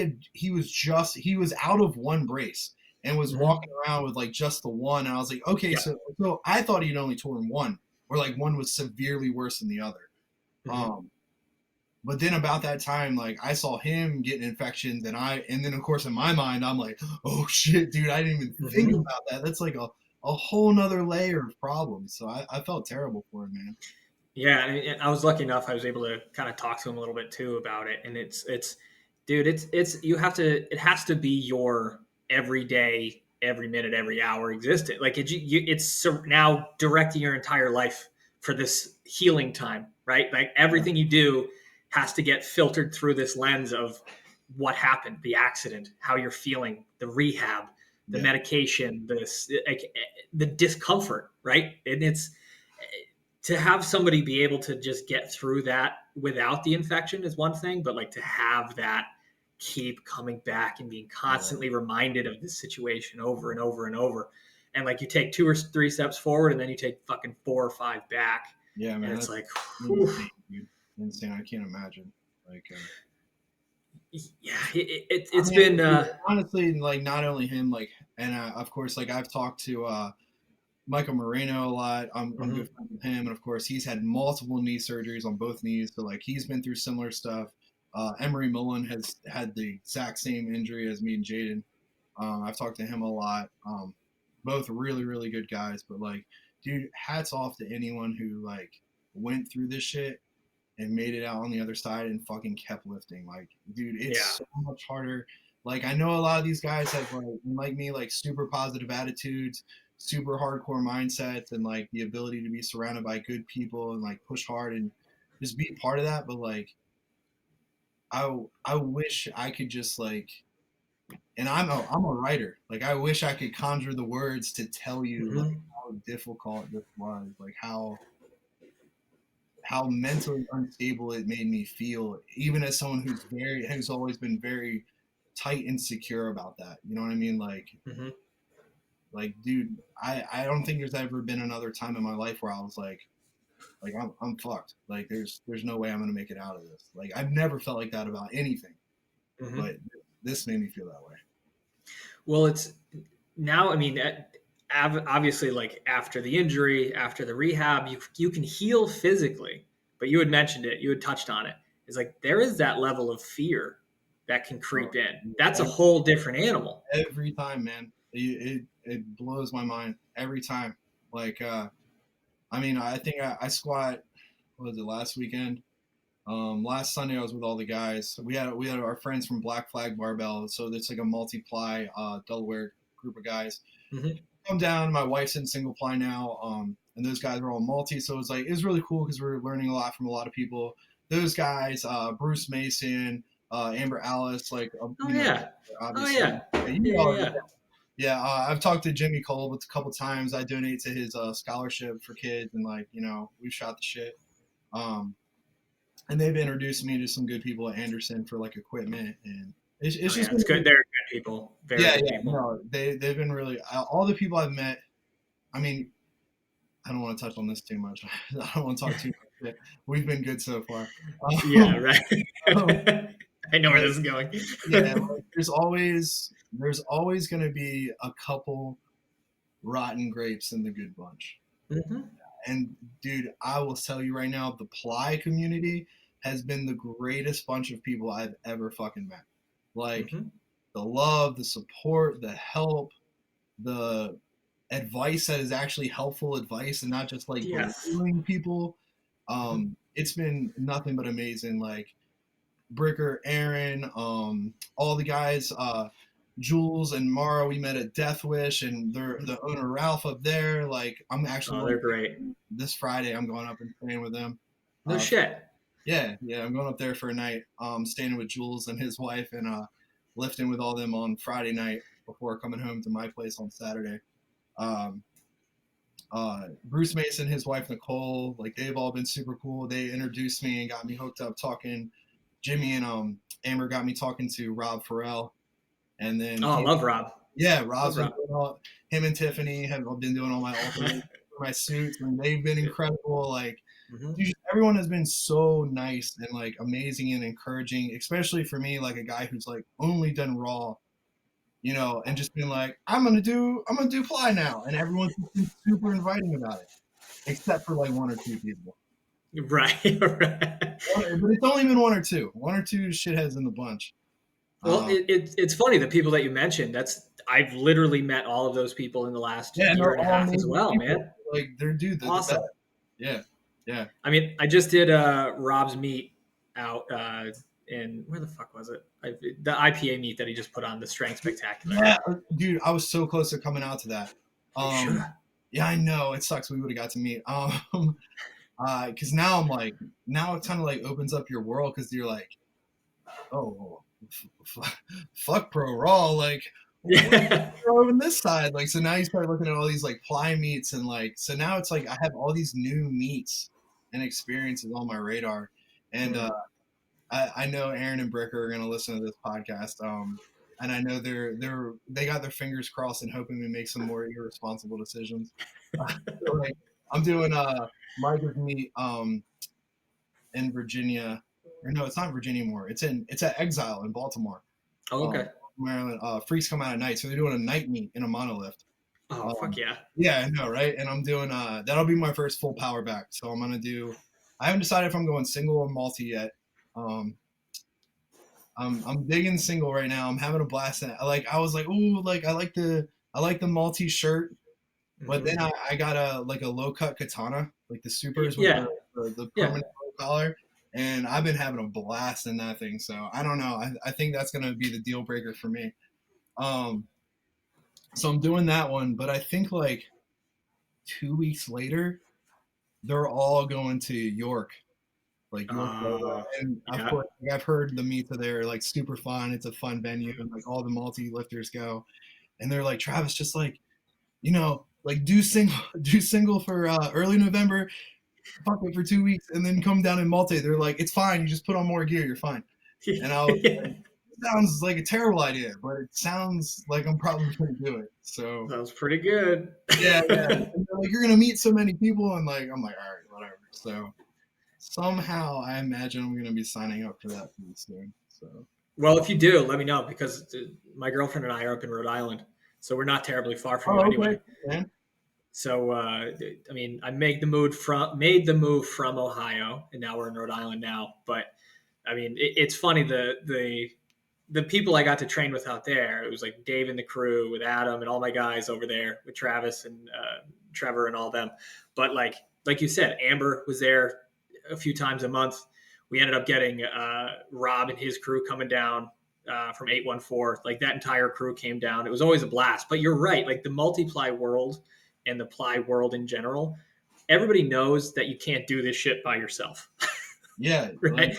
was out of one brace and was Mm-hmm. walking around with like just the one. And I was like, okay, Yeah. so I thought he'd only torn one, or like one was severely worse than the other. Mm-hmm. Um, but then about that time, like I saw him getting infections, and then of course in my mind, I'm like, oh shit, dude, I didn't even think Mm-hmm. about that. That's like a whole nother layer of problems. So I felt terrible for him, man. Yeah, and I was lucky enough. I was able to kind of talk to him a little bit too about it, and dude, it's you have to. It has to be your every day, every minute, every hour existent. Like it's now directing your entire life for this healing time, right? Like Yeah, everything you do has to get filtered through this lens of what happened, the accident, how you're feeling, the rehab, the yeah, medication, the discomfort, right? And it's to have somebody be able to just get through that without the infection is one thing, but like to have that keep coming back and being yeah, constantly reminded of this situation over and over and over. And like you take two or three steps forward and then you take fucking four or five back. yeah, And man. it's That's like, whew, insane, dude. Insane. I can't imagine. Like, yeah, I it's mean, been, honestly, like not only him, like, and of course, like I've talked to Michael Moreno a lot. I'm good mhm. friends with him, and of course, he's had multiple knee surgeries on both knees, so like he's been through similar stuff. Emery Mullen has had the exact same injury as me and Jaden. I've talked to him a lot. Both really, really good guys, but like, dude, hats off to anyone who like went through this shit and made it out on the other side and fucking kept lifting. Like, dude, Yeah. it's so much harder. Like, I know a lot of these guys have like me, like super positive attitudes, super hardcore mindsets, and like the ability to be surrounded by good people and like push hard and just be part of that. But like, I wish I could just like, and I'm a writer. Like, I wish I could conjure the words to tell you like Mhm. how difficult this was, like how mentally unstable it made me feel, even as someone who's always been very tight and secure about that. You know what I mean? Mhm. Like, dude, I don't think there's ever been another time in my life where I was like I'm fucked. Like, there's no way I'm gonna make it out of this. Like, I've never felt like that about anything, Mhm. but this made me feel that way. Well, it's now, I mean, obviously, like after the injury, after the rehab, you can heal physically, but you had mentioned it, you had touched on it. It's like there is that level of fear that can Oh, creep in. That's a every, whole different animal. every time, man, it blows my mind every time. Like, I mean, I think I squat. What was it, last weekend? Last Sunday I was with all the guys. We had our friends from Black Flag Barbell, so it's like a multiply Delaware group of guys. Hmm. Come down. My wife's in single ply now, and those guys are all multi. So it was really cool because we are learning a lot from a lot of people. Those guys, Bruce Mason, Amber Alice, like Oh yeah, oh obviously. yeah, Yeah, yeah, yeah, yeah. yeah, I've talked to Jimmy Cole a couple times. I donate to his scholarship for kids, and like we've shot the shit. Um, and they've introduced me to some good people at Anderson for like equipment, and it's Oh just yeah, been it's good. They're good people, very yeah, good yeah, people. no, they've been really all the people I've met. I mean, I don't want to touch on this too much. I don't want to talk too much. We've been good so far, Yeah, um, right. um, I know where but this is going. yeah, like, there's always going to be a couple rotten grapes in the good bunch. Hmm. And dude, I will tell you right now, the ply community has been the greatest bunch of people I've ever fucking met. Like Mm-hmm. the love, the support, the help, the advice that is actually helpful advice and not just like Yes. belittling people. Mm-hmm. It's been nothing but amazing. Like Bricker, Aaron, all the guys, Jules and Mara, we met at Death Wish, and the owner Ralph up there. Like I'm actually Oh, going they're great. this Friday. I'm going up and staying with them. No Uh, shit. yeah, I'm going up there for a night. Staying with Jules and his wife, and lifting with all them on Friday night before coming home to my place on Saturday. Um, Bruce Mason, his wife Nicole, like they've all been super cool. They introduced me and got me hooked up talking. Jimmy and Amber got me talking to Rob Farrell, and then Oh, I love Rob. yeah, Love Rob's been Rob. doing all, him and Tiffany have been doing all my alternate my suits, and they've been incredible. Like, Mm-hmm. dude, everyone has been so nice and like amazing and encouraging, especially for me, like a guy who's like only done raw, and just been like, I'm gonna do fly now, and everyone's been super inviting about it, except for like one or two people. Right. Right. But it's only been one or two shitheads in the bunch. Well, Um, it's funny the people that you mentioned. I've literally met all of those people in the last yeah, and year they're and a all half as amazing well, people. man. Like they're the best. Awesome. Yeah, yeah. I mean, I just did Rob's meet out in where the fuck was it? The IPA meet that he just put on the Strength Spectacular. Yeah, dude, I was so close to coming out to that. You should Um, have. yeah, I know it sucks. We would have got to meet. Because now I'm like, now it kind of like opens up your world because you're like, oh, fuck pro raw, like what Yeah. over on this side? Like, so now you start looking at all these like ply meets and like, so now it's like I have all these new meets and experiences on my radar, and Mm. I know Aaron and Bricker are going to listen to this podcast. And I know they got their fingers crossed and hoping we make some more irresponsible decisions. So, like I'm doing Micah's meet in Virginia, or no, it's not Virginia anymore. It's at Exile in Baltimore, Oh, okay. Maryland. Freaks come out at night, so they're doing a night meet in a monolift. Oh, fuck Um, yeah. yeah, I know, right? And I'm doing that'll be my first full power back. So I'm gonna do. I haven't decided if I'm going single or multi yet. Um, I'm digging single right now. I'm having a blast. Like I was like, ooh, like I like the multi shirt, but Hmm. then I got a low cut katana, like the supers with Yeah. the Yeah. permanent collar, and I've been having a blast in that thing. So I don't know. I think that's gonna be the deal breaker for me. Um, so I'm doing that one, but I think like 2 weeks later, they're all going to York, like York, Uh, and of yeah. course like, I've heard the meets are there like super fun. It's a fun venue, and like all the multi lifters go, and they're like Travis, just like like do single, do single for early November, fuck it for 2 weeks, and then come down in multi. They're like, it's fine, you just put on more gear, you're fine. And I was like, sounds like a terrible idea, but it sounds like I'm probably gonna do it. So That was pretty good. yeah, yeah. And they're like, you're gonna meet so many people, and like I'm like, all right, whatever. So somehow I imagine I'm gonna be signing up for that pretty soon. So Well, if you do, let me know because my girlfriend and I are up in Rhode Island, so we're not terribly far from you oh okay, anyway. man. So, I mean, I made the move from Ohio, and now we're in Rhode Island now. But I mean, it's funny the people I got to train with out there. It was like Dave and the crew with Adam and all my guys over there with Travis and Trevor and all them. But like you said, Amber was there a few times a month. We ended up getting Rob and his crew coming down from 814. Like that entire crew came down. It was always a blast. But you're right. Like the multiply world and the ply world in general, everybody knows that you can't do this shit by yourself. Yeah, like Right?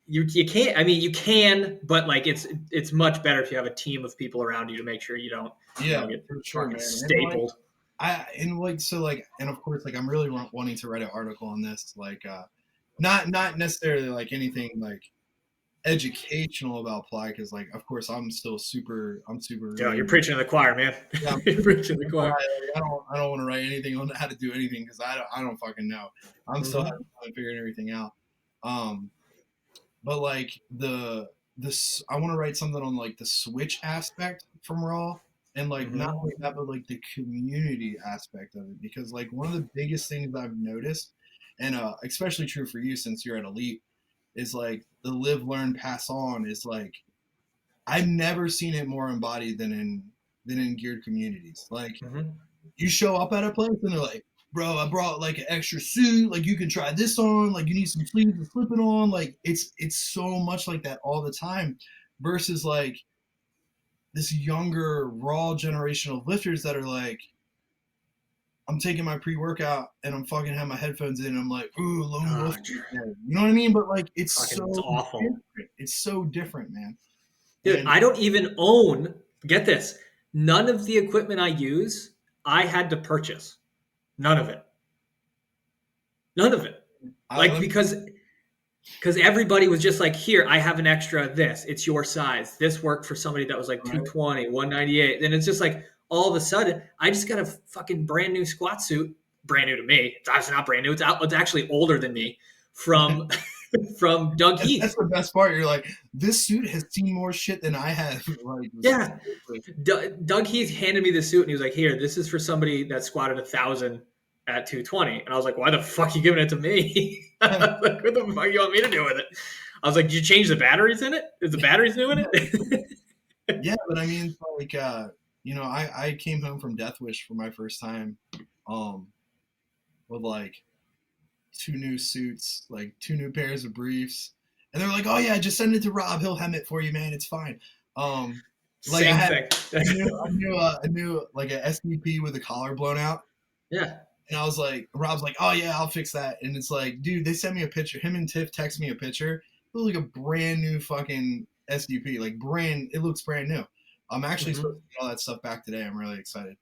You can't. I mean, you can, but like it's much better if you have a team of people around you to make sure you don't yeah, get for sure, fucking man. And like stapled. and of course like I'm really wanting to write an article on this, like not necessarily like anything like educational about ply, because like of course I'm super Yo, you're new. preaching to the choir, man. Yeah, I'm You're super preaching to new the to ply. choir. Like, I don't want to write anything on how to do anything because I don't fucking know. I'm still Hmm. having fun figuring everything out. Um, but like this I want to write something on like the switch aspect from raw, and like not Hmm. only that but like the community aspect of it, because like one of the biggest things I've noticed, and especially true for you since you're at elite, is like the live, learn, pass on is like I've never seen it more embodied than in geared communities. Like Mhm. you show up at a place and they're like, bro, I brought like an extra suit. Like you can try this on. Like you need some sleeves to slip it on. Like it's so much like that all the time, versus like this younger raw generation of lifters that are like, I'm taking my pre-workout and I'm fucking have my headphones in and I'm like, ooh, lone wolf. Oh, You know what I mean? But like it's fucking, it's so awful. different. It's so different, man. Dude, And I don't even own, get this, none of the equipment I use, I had to purchase. None of it. None of it. Like, let me, because everybody was just like, here, I have an extra this. It's your size. This worked for somebody that was like right? 220, 198. Then it's just like all of a sudden, I just got a fucking brand new squat suit. Brand new to me. It's obviously not brand new. It's actually older than me from from Doug That's Heath. the best part. You're like, this suit has seen more shit than I have. Like, Yeah. Doug Heath handed me the suit and he was like, here, this is for somebody that squatted 1,000 at 220. And I was like, why the fuck are you giving it to me? Like, what the fuck you want me to do with it? I was like, did you change the batteries in it? Is the batteries new in it? yeah, but I mean, like, I came home from Death Wish for my first time, um, with like two new suits, like two new pairs of briefs, and they're like, "Oh yeah, just send it to Rob. He'll hem it for you, man. It's fine." Um, like Same thing. I knew like a SDP with the collar blown out, Yeah. and I was like, Rob's like, "Oh yeah, I'll fix that." And it's like, dude, they sent me a picture. Him and Tiff text me a picture. It was like a brand new fucking SDP, like brand. It looks brand new. I'm actually supposed Hmm. to get all that stuff back today. I'm really excited.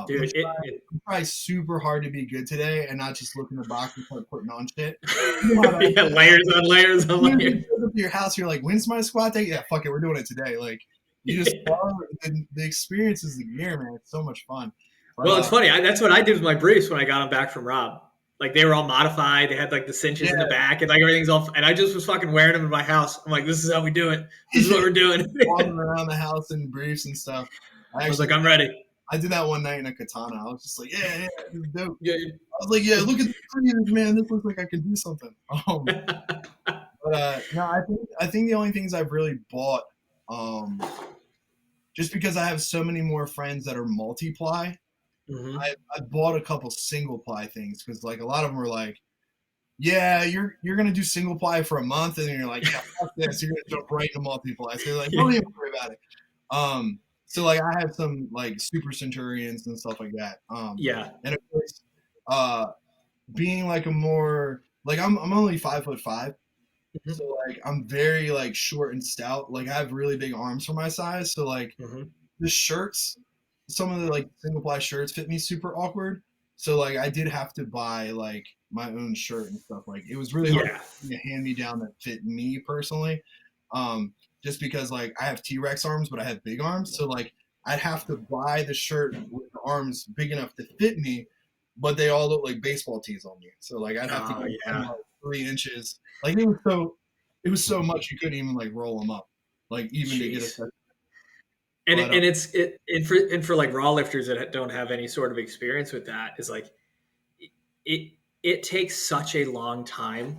Dude, I'm trying super hard to be good today and not just look in the box and start putting on shit. You know how that yeah, layers on layers on you layers. go to your house, you're like, when's my squat day? Yeah, fuck it, we're doing it today. Like you just Yeah. love the experience is the gear, man. It's so much fun. But Well, it's funny. That's what I did with my briefs when I got them back from Rob. Like they were all modified. They had like the cinches in the yeah, back and like everything's all. And I just was fucking wearing them in my house. I'm like, this is how we do it. This is what we're doing. walking around the house in briefs and stuff. I I was actually like, I'm ready. I did that one night in a katana. I was just like, yeah, this is dope. Yeah. I was like, yeah, look at the creators, man. This looks like I can do something. But no, I think the only things I've really bought, um, just because I have so many more friends that are multiply, Hmm. I bought a couple single ply things because like a lot of them were like, yeah, you're gonna do single ply for a month, and you're like, yeah, fuck this, you're gonna jump right into multiply. So they're like, don't even worry about it. So like I have some like super centurions and stuff like that. Yeah. And of course, uh, being like a more like I'm only 5'5", Hmm. so like I'm very like short and stout. Like I have really big arms for my size. So like Hmm. the shirts, some of the like single ply shirts fit me super awkward. So like I did have to buy like my own shirt and stuff. Like it was really hard Yeah. to hand me down that fit me personally. Just because like I have T Rex arms, but I have big arms. So like I'd have to buy the shirt with the arms big enough to fit me, but they all look like baseball tees on me. So like I'd have to Oh go down yeah. like 3 inches. Like it was so much you couldn't even like roll them up, like even to get a Jeez. set. And But it, and it's it and for like raw lifters that don't have any sort of experience with that is like it it takes such a long time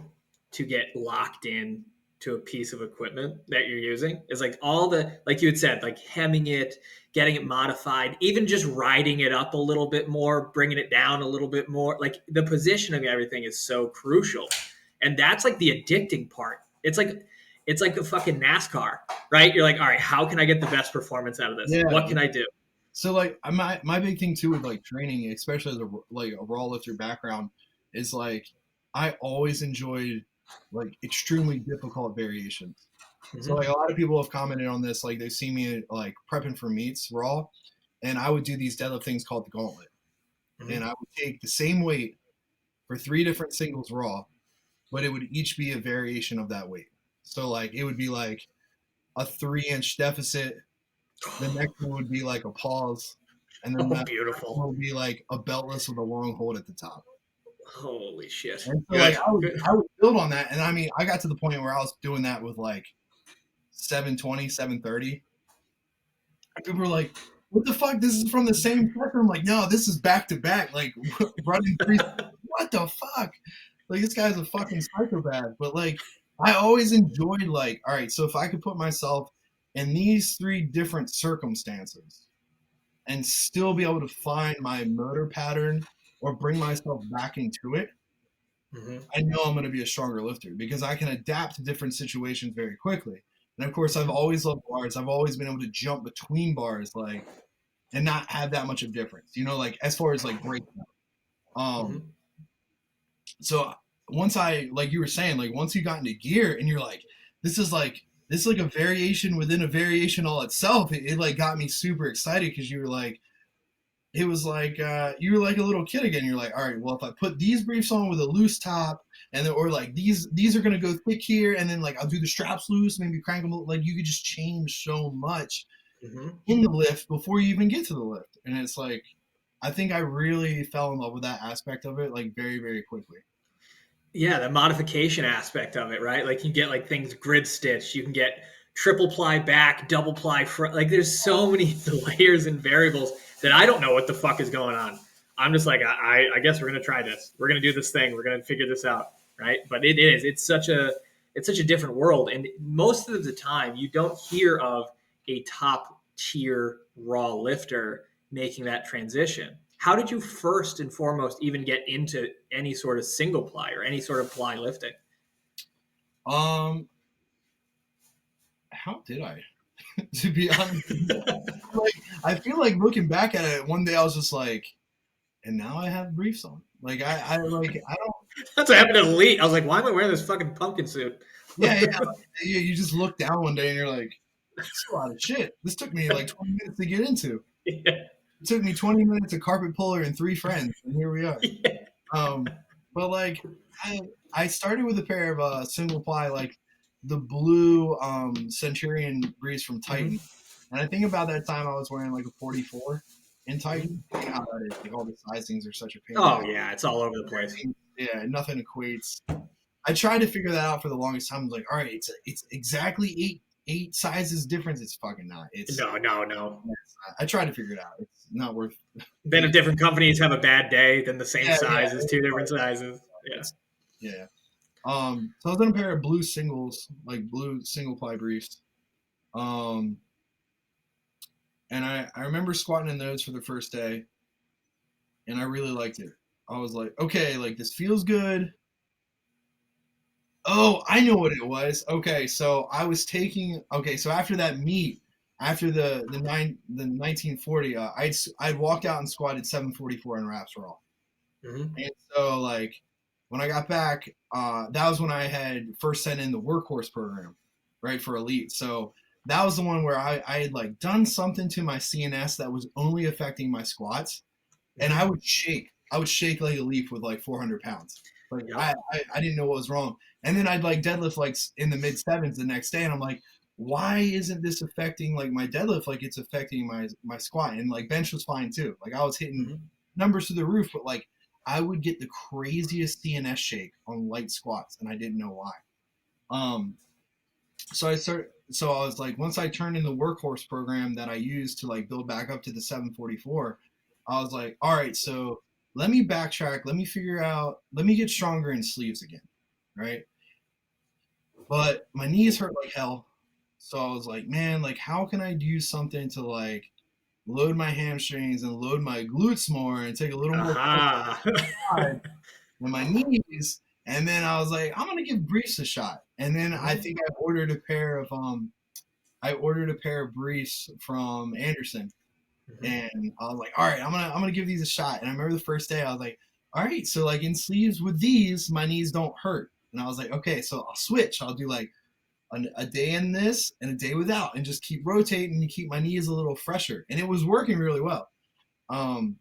to get locked in to a piece of equipment that you're using. Is like all the like you had said, like hemming it, getting it modified, even just riding it up a little bit more, bringing it down a little bit more. Like the position of everything is so crucial, and that's like the addicting part. It's like a fucking NASCAR, right? You're like, all right, how can I get the best performance out of this? yeah, What can I do? so like my big thing too with like training, especially as a raw lifter background, is like I always enjoyed like extremely difficult variations. So Hmm. like a lot of people have commented on this, like they see me like prepping for meets raw, and I would do these deadlift things called the gauntlet, and Hmm. I would take the same weight for 3 different singles raw, but it would each be a variation of that weight. So like it would be like a 3 inch deficit. The next one would be like a pause, and then Oh, that beautiful! one would be like a beltless with a long hold at the top. Holy shit! And so like Good, good. I would build on that, and I mean I got to the point where I was doing that with like 720, 730. And people were like, "What the fuck? This is from the same sector." I'm like, "No, this is back to back, like running three." What the fuck? Like this guy's a fucking psychopath. But like I always enjoyed like, all right, so if I could put myself in these three different circumstances and still be able to find my motor pattern or bring myself back into it, Hmm. I know I'm going to be a stronger lifter because I can adapt to different situations very quickly. And of course, I've always loved bars. I've always been able to jump between bars, like, and not have that much of difference, you know, like as far as like breakdown. Um, Hmm. so once I, like you were saying, like once you got into gear and you're like, this is like, this is like a variation within a variation all itself. It like got me super excited because you were like, it was like you were like a little kid again. You're like, all right, well, if I put these briefs on with a loose top, and then, or like these are gonna go thick here, and then like I'll do the straps loose, maybe crank them. Like you could just change so much Hmm. in the lift before you even get to the lift, and it's like I think I really fell in love with that aspect of it, like very very quickly. Yeah, the modification aspect of it, right? Like you get like things grid stitched, you can get triple ply back, double ply front. Like there's so many layers and variables that I don't know what the fuck is going on. I'm just like, I guess we're gonna try this. We're gonna do this thing. We're gonna figure this out, right? But it is. It's such a different world, and most of the time you don't hear of a top tier raw lifter making that transition. How did you first and foremost even get into any sort of single ply or any sort of ply lifting? Um, how did I? To be honest, like I feel like looking back at it, one day I was just like, and now I have briefs on. Like I don't. That's what happened to Elite. I was like, why am I wearing this fucking pumpkin suit? Yeah, yeah. You just look down one day and you're like, it's a lot of shit. This took me like 20 minutes to get into. Yeah. It took me 20 minutes of carpet puller and three friends, and here we are. Yeah. Um, but like, I I started with a pair of single ply, like the blue Centurion briefs from Titan, Mm-hmm. and I think about that time I was wearing like a 44 in Titan. Mm-hmm. You know how that is. Like all the sizings are such a pain in the Oh ass. yeah, it's all over the place. Yeah, nothing equates. I tried to figure that out for the longest time. I was like, all right, it's exactly eight sizes difference. It's fucking not. No, no, no. I tried to figure it out. It's not worth. Then if different companies have a bad day, then the same Yeah, yeah, sizes, two different sizes. Yeah. it's yeah. So I was in a pair of blue singles, like blue single ply briefs. Um, and I remember squatting in those for the first day, and I really liked it. I was like, okay, like this feels good. Oh, I know what it was. Okay, so I was taking. Okay, so after that meet, after the 1940, I'd walked out and squatted 744 in wraps raw. Mm-hmm. And so like when I got back, that was when I had first sent in the workhorse program, right, for elite. So that was the one where I had like done something to my CNS that was only affecting my squats, and I Mm-hmm. would shake. I would shake like a leaf with like 400 pounds. Like Yep. I didn't know what was wrong. And then I'd like deadlift like in the mid sevens the next day, and I'm like, why isn't this affecting like my deadlift like it's affecting my squat? And like bench was fine too. Like I was hitting Mm-hmm. numbers to the roof, but like I would get the craziest CNS shake on light squats, and I didn't know why. Um, so I was like, once I turned in the workhorse program that I used to like build back up to the 744, I was like, all right, so let me backtrack, let me figure out, let me get stronger in sleeves again, right? But my knees hurt like hell, so I was like, man, like how can I do something to like load my hamstrings and load my glutes more and take a little more Aha. pride in my knees? And then I was like, I'm gonna give briefs a shot. And then I Mm-hmm. think I ordered a pair of briefs from Anderson, Mm-hmm. and I was like, all right, I'm gonna give these a shot. And I remember the first day I was like, all right, so like in sleeves with these, my knees don't hurt. And I was like, okay, so I'll switch. I'll do like a day in this and a day without, and just keep rotating and keep my knees a little fresher. And it was working really well. Um,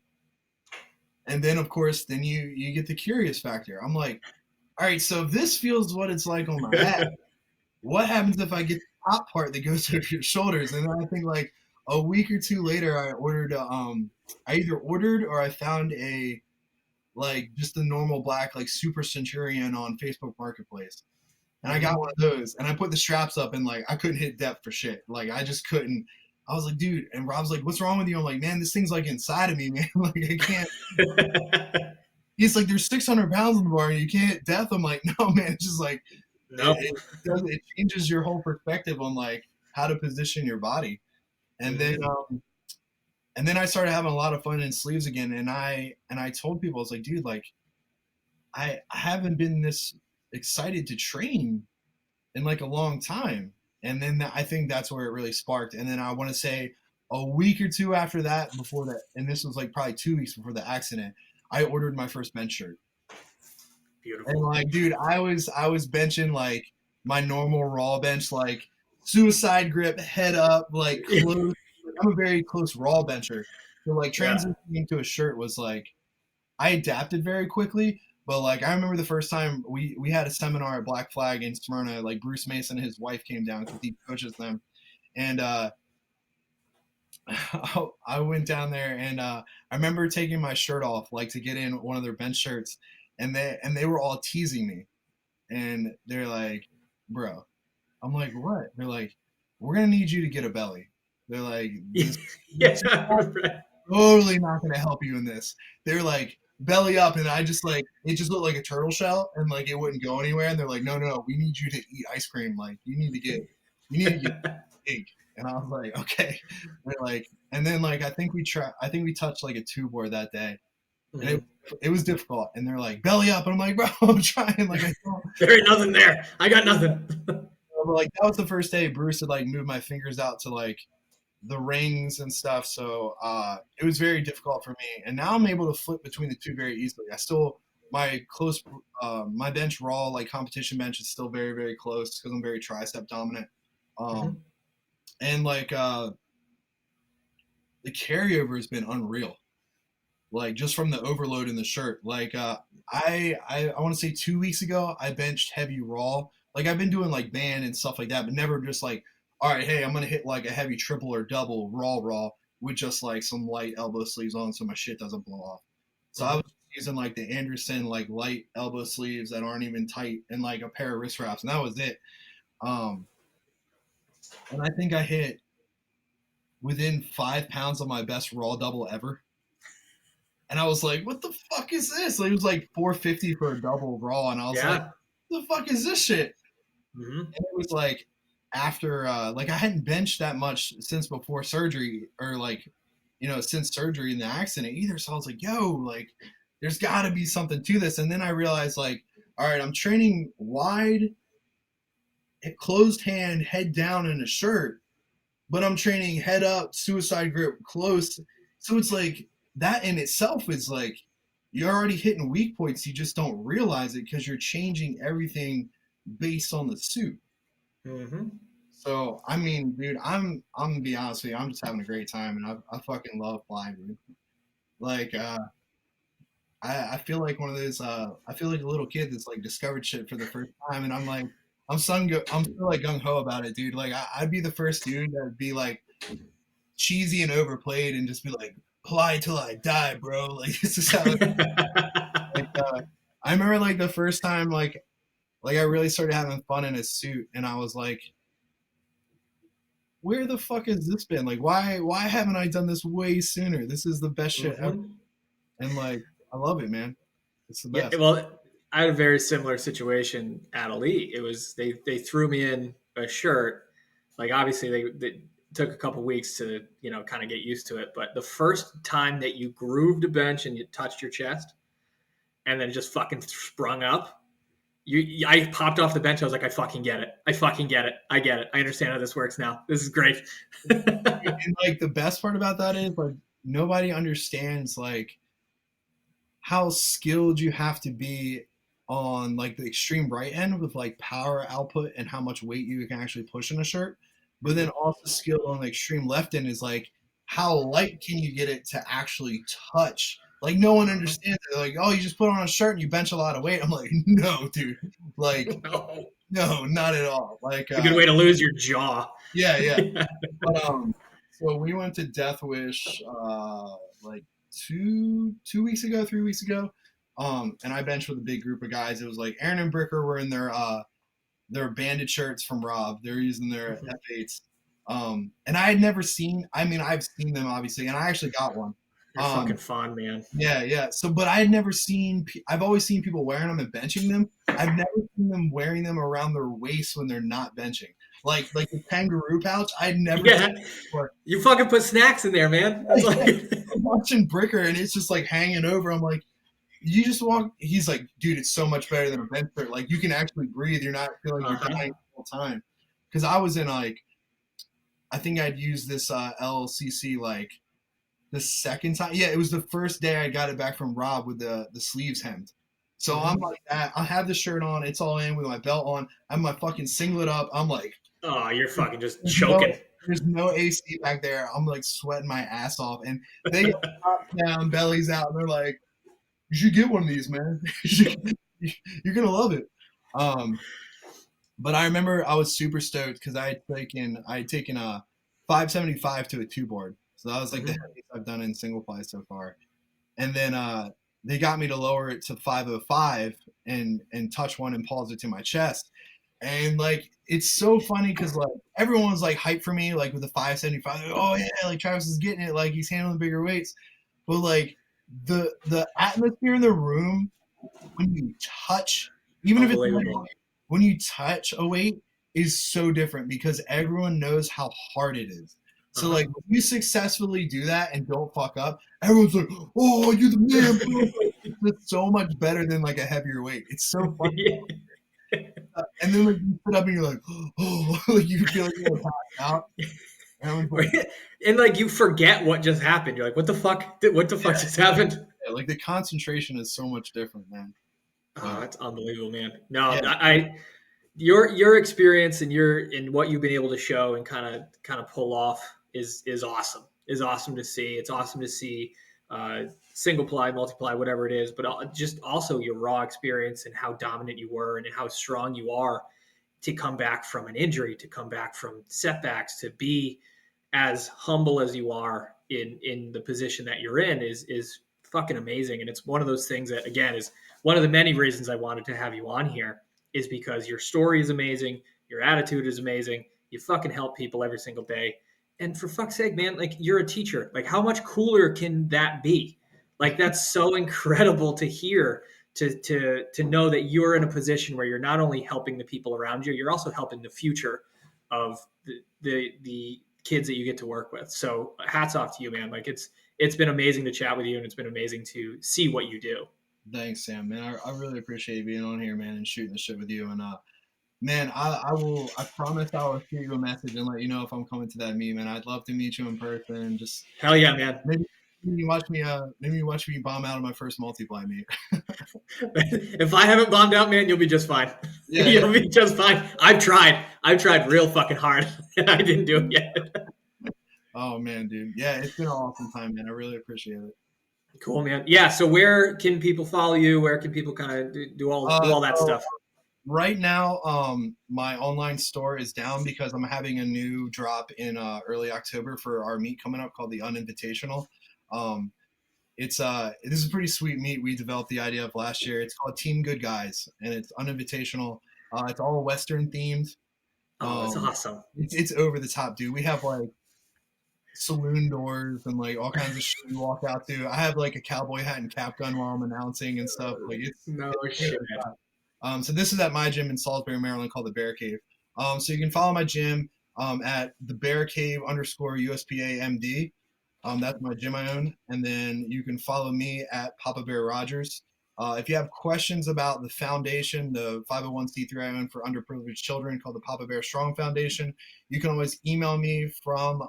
and then of course, then you get the curious factor. I'm like, all right, so if this feels what it's like on my ass, what happens if I get the top part that goes over your shoulders? And then I think like a week or two later, I either ordered or I found a like just a normal black like Super Centurion on Facebook Marketplace, and I got Mm-hmm. one of those, and I put the straps up, and like I couldn't hit depth for shit. Like I just couldn't. I was like, dude, and Rob's like, what's wrong with you? I'm like, man, this thing's like inside of me, man. Like I can't. He's like, there's 600 pounds in the bar, and you can't hit depth. I'm like, no, man, it's just like No. It changes your whole perspective on like how to position your body. And then Mm-hmm. and then I started having a lot of fun in sleeves again. And I told people, I was like, dude, like I haven't been this excited to train in like a long time. And then I think that's where it really sparked. And then I want to say a week or two after that, before that, and this was like probably 2 weeks before the accident, I ordered my first bench shirt. And Beautiful. like, dude, I was benching like my normal raw bench, like suicide grip, head up, like close. I'm a very close raw bencher. So like Yeah. transitioning to a shirt was like I adapted very quickly. But like I remember the first time we had a seminar at Black Flag in Smyrna, like Bruce Mason and his wife came down because he coaches them. And I went down there and I remember taking my shirt off like to get in one of their bench shirts, and they were all teasing me, and they're like, "Bro," I'm like, "What?" They're like, "We're gonna need you to get a belly." They're like, "This is Yeah. Right. totally not gonna help you in this." They're like, "Belly up," and I just like it just looked like a turtle shell, and like it wouldn't go anywhere. And they're like, "No, no, no, we need you to eat ice cream. Like you need to get big." And I was like, "Okay." They're like, and then like I think we touched like a two board that day, and Mhm. it was difficult. And they're like, "Belly up," and I'm like, "Bro, I'm trying." Like I don't. There ain't nothing there. I got nothing. But like that was the first day Bruce had like moved my fingers out to like the rings and stuff. So it was very difficult for me. And now I'm able to flip between the two very easily. I still my close my bench raw like competition bench is still very very close because I'm very tricep dominant. Um, Mhm. and like the carryover has been unreal. Like just from the overload in the shirt. Like I want to say 2 weeks ago I benched heavy raw. Like I've been doing like band and stuff like that, but never just like, all right, hey, I'm gonna hit like a heavy triple or double raw with just like some light elbow sleeves on so my shit doesn't blow off. So I was Mhm. using like the Anderson like light elbow sleeves that aren't even tight and like a pair of wrist wraps, and that was it. Um, and I think I hit within 5 pounds of my best raw double ever. And I was like, what the fuck is this? Like, it was like 450 for a double raw. And I was like, Yeah. what the fuck is this shit? Mhm. And it was like after, like, I hadn't benched that much since before surgery or like, since surgery and the accident either. So I was like, yo, like, there's got to be something to this. And then I realized, like, all right, I'm training wide, closed hand, head down in a shirt, but I'm training head up, suicide grip, close. So it's like that in itself is like you're already hitting weak points. You just don't realize it because you're changing everything based on the suit. Mhm. So I mean, dude, I'm gonna be honest with you, I'm just having a great time, and I fucking love flying, dude. Like I feel like one of those I feel like a little kid that's like discovered shit for the first time, and I'm like I'm still like gung ho about it, dude. Like I'd be the first dude that'd be like cheesy and overplayed and just be like, fly till I die, bro. Like this is how like I remember like the first time like I really started having fun in a suit and I was like, where the fuck has this been? Like why haven't I done this way sooner? This is the best shit ever. Mhm. And like I love it, man. It's the Yeah, best. well, I had a very similar situation at Elite. It was they threw me in a shirt. Like obviously they took a couple weeks to kind of get used to it. But the first time that you grooved a bench and you touched your chest, and then just fucking sprung up, I popped off the bench. I was like, I fucking get it. I fucking get it. I get it. I understand how this works now. This is great. And like the best part about that is like nobody understands like how skilled you have to be on like the extreme right end with like power output and how much weight you can actually push in a shirt. But then Mhm. also skilled on the extreme left end is like how light can you get it to actually touch? Like no one Uh-huh. understands it. They're like, oh, you just put on a shirt and you bench a lot of weight. I'm like, no, dude. Like, No. no, not at all. Like, It's a good way to lose your jaw. yeah, yeah. Yeah. But so we went to Death Wish like 2 weeks ago, 3 weeks ago. And I benched with a big group of guys. It was like Aaron and Bricker were in their banded shirts from Rob. They're using their F8s. And I had never seen. I mean, I've seen them obviously, and I actually got one. You're fucking fun, man. Yeah. So, but I had never seen. I've always seen people wearing them and benching them. I've never seen them wearing them around their waist when they're not benching. Like the kangaroo pouch, I'd never seen Yeah. it before. You fucking put snacks in there, man. It's Yeah, like I'm watching Bricker and it's just like hanging over. I'm like, you just walk. He's like, dude, it's so much better than a bench shirt. Like you can actually breathe. You're not feeling like you're uh-huh. dying the whole time. Because I was in like, I think I'd used this LCC like the second time. Yeah, it was the first day I got it back from Rob with the sleeves hemmed. So I'm Mhm. like that. I have the shirt on. It's all in with my belt on. I have my fucking singlet up. I'm like, Oh, you're fucking just there's no, choking. there's no AC back there. I'm like sweating my ass off. And they got top down, bellies out, and they're like, you should get one of these, man. You're gonna love it. Um, but I remember I was super stoked because I had taken a 575 to a two board. So that was like the Mhm. heaviest I've done in single ply so far. And then they got me to lower it to 505 and touch one and pulse it to my chest. And like it's so funny because like everyone's like hyped for me, like with the 575. Like, oh yeah, like Travis is getting it, like he's handling bigger weights. But like the atmosphere in the room when you touch, even if it's a Unbelievable. weight, when you touch a weight is so different because everyone knows how hard it is. So Uh-huh. like if you successfully do that and don't fuck up, everyone's like, "Oh, you're the man, bro!" It's so much better than like a heavier weight. It's so fun. Yeah. And then like you sit up and you're like, "Oh," like you feel like you're gonna pass out. And everyone's like, And like you forget what just happened. You're like, what the fuck? What the "Yeah, fuck just happened? yeah." Like the concentration is so much different, man. Oh, But that's unbelievable, man. No, yeah, your experience and what you've been able to show and kind of pull off is awesome. Is awesome to see. It's awesome to see uh, single ply, multiply, whatever it is, but just also your raw experience and how dominant you were and how strong you are to come back from an injury, to come back from setbacks, to be as humble as you are in the position that you're in is fucking amazing. And it's one of those things that again is one of the many reasons I wanted to have you on here is because your story is amazing, your attitude is amazing, you fucking help people every single day. And for fuck's sake, man, like you're a teacher. Like how much cooler can that be? Like that's so incredible to hear to know that you're in a position where you're not only helping the people around you, you're also helping the future of the kids that you get to work with. So hats off to you, man. Like it's been amazing to chat with you and it's been amazing to see what you do. thanks, Sam, man. I really appreciate being on here, man, and shooting the shit with you. And man, I will. I promise I will shoot you a message and let you know if I'm coming to that meet, man. I'd love to meet you in person. Just Hell yeah, man. maybe you watch me. Maybe you watch me bomb out of my first multiply meet. If I haven't bombed out, man, you'll be just fine. Yeah, yeah. You'll be just fine. I've tried. I've tried real fucking hard and I didn't do it yet. Oh man, dude. Yeah, it's been an awesome time, man. I really appreciate it. Cool, man. Yeah. So where can people follow you? Where can people kind of do all that So stuff? right now, my online store is down because I'm having a new drop in early October for our meet coming up called the Uninvitational. Um, this is a pretty sweet meet we developed the idea of last year. It's called Team Good Guys, and it's uninvitational. It's all Western themed. Oh, that's Um, awesome. it's over the top, dude. We have like saloon doors and like all kinds of shit you walk out to. I have like a cowboy hat and cap gun while I'm announcing and stuff. Like No it's over shit. the top. So this is at my gym in Salisbury, Maryland, called the Bear Cave. So you can follow my gym at the Bear Cave _ USPA MD. That's my gym I own. And then you can follow me at Papabear Rogers. If you have questions about the foundation, the 501c3 I own for underprivileged children called the Papa Bear Strong Foundation, you can always email me from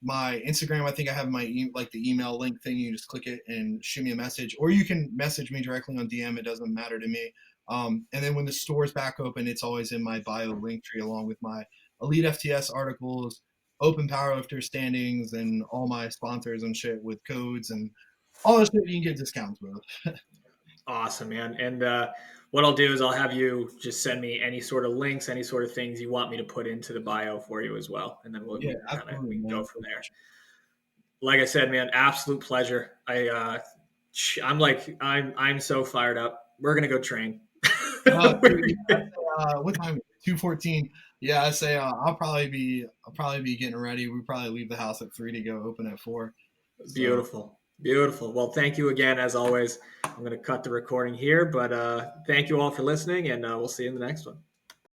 my Instagram. I think I have like the email link thing. You just click it and shoot me a message, or you can message me directly on DM. It doesn't matter to me. And then when the store's back open, it's always in my bio link tree along with my Elite FTS articles, open powerlifter standings, and all my sponsors and shit with codes and all the shit you can get discounts with. Awesome, man. And what I'll do is I'll have you just send me any sort of links, any sort of things you want me to put into the bio for you as well, and then Yeah, we absolutely, can go man. from there. Like I said, man, absolute pleasure. I'm so fired up. We're gonna go train. Dude, what time? 2:14. Yeah, I say I'll probably be getting ready. We probably leave the house at 3 to go open at 4. So Beautiful. Beautiful. Well, thank you again, as always. I'm going to cut the recording here, but thank you all for listening, and we'll see you in the next one.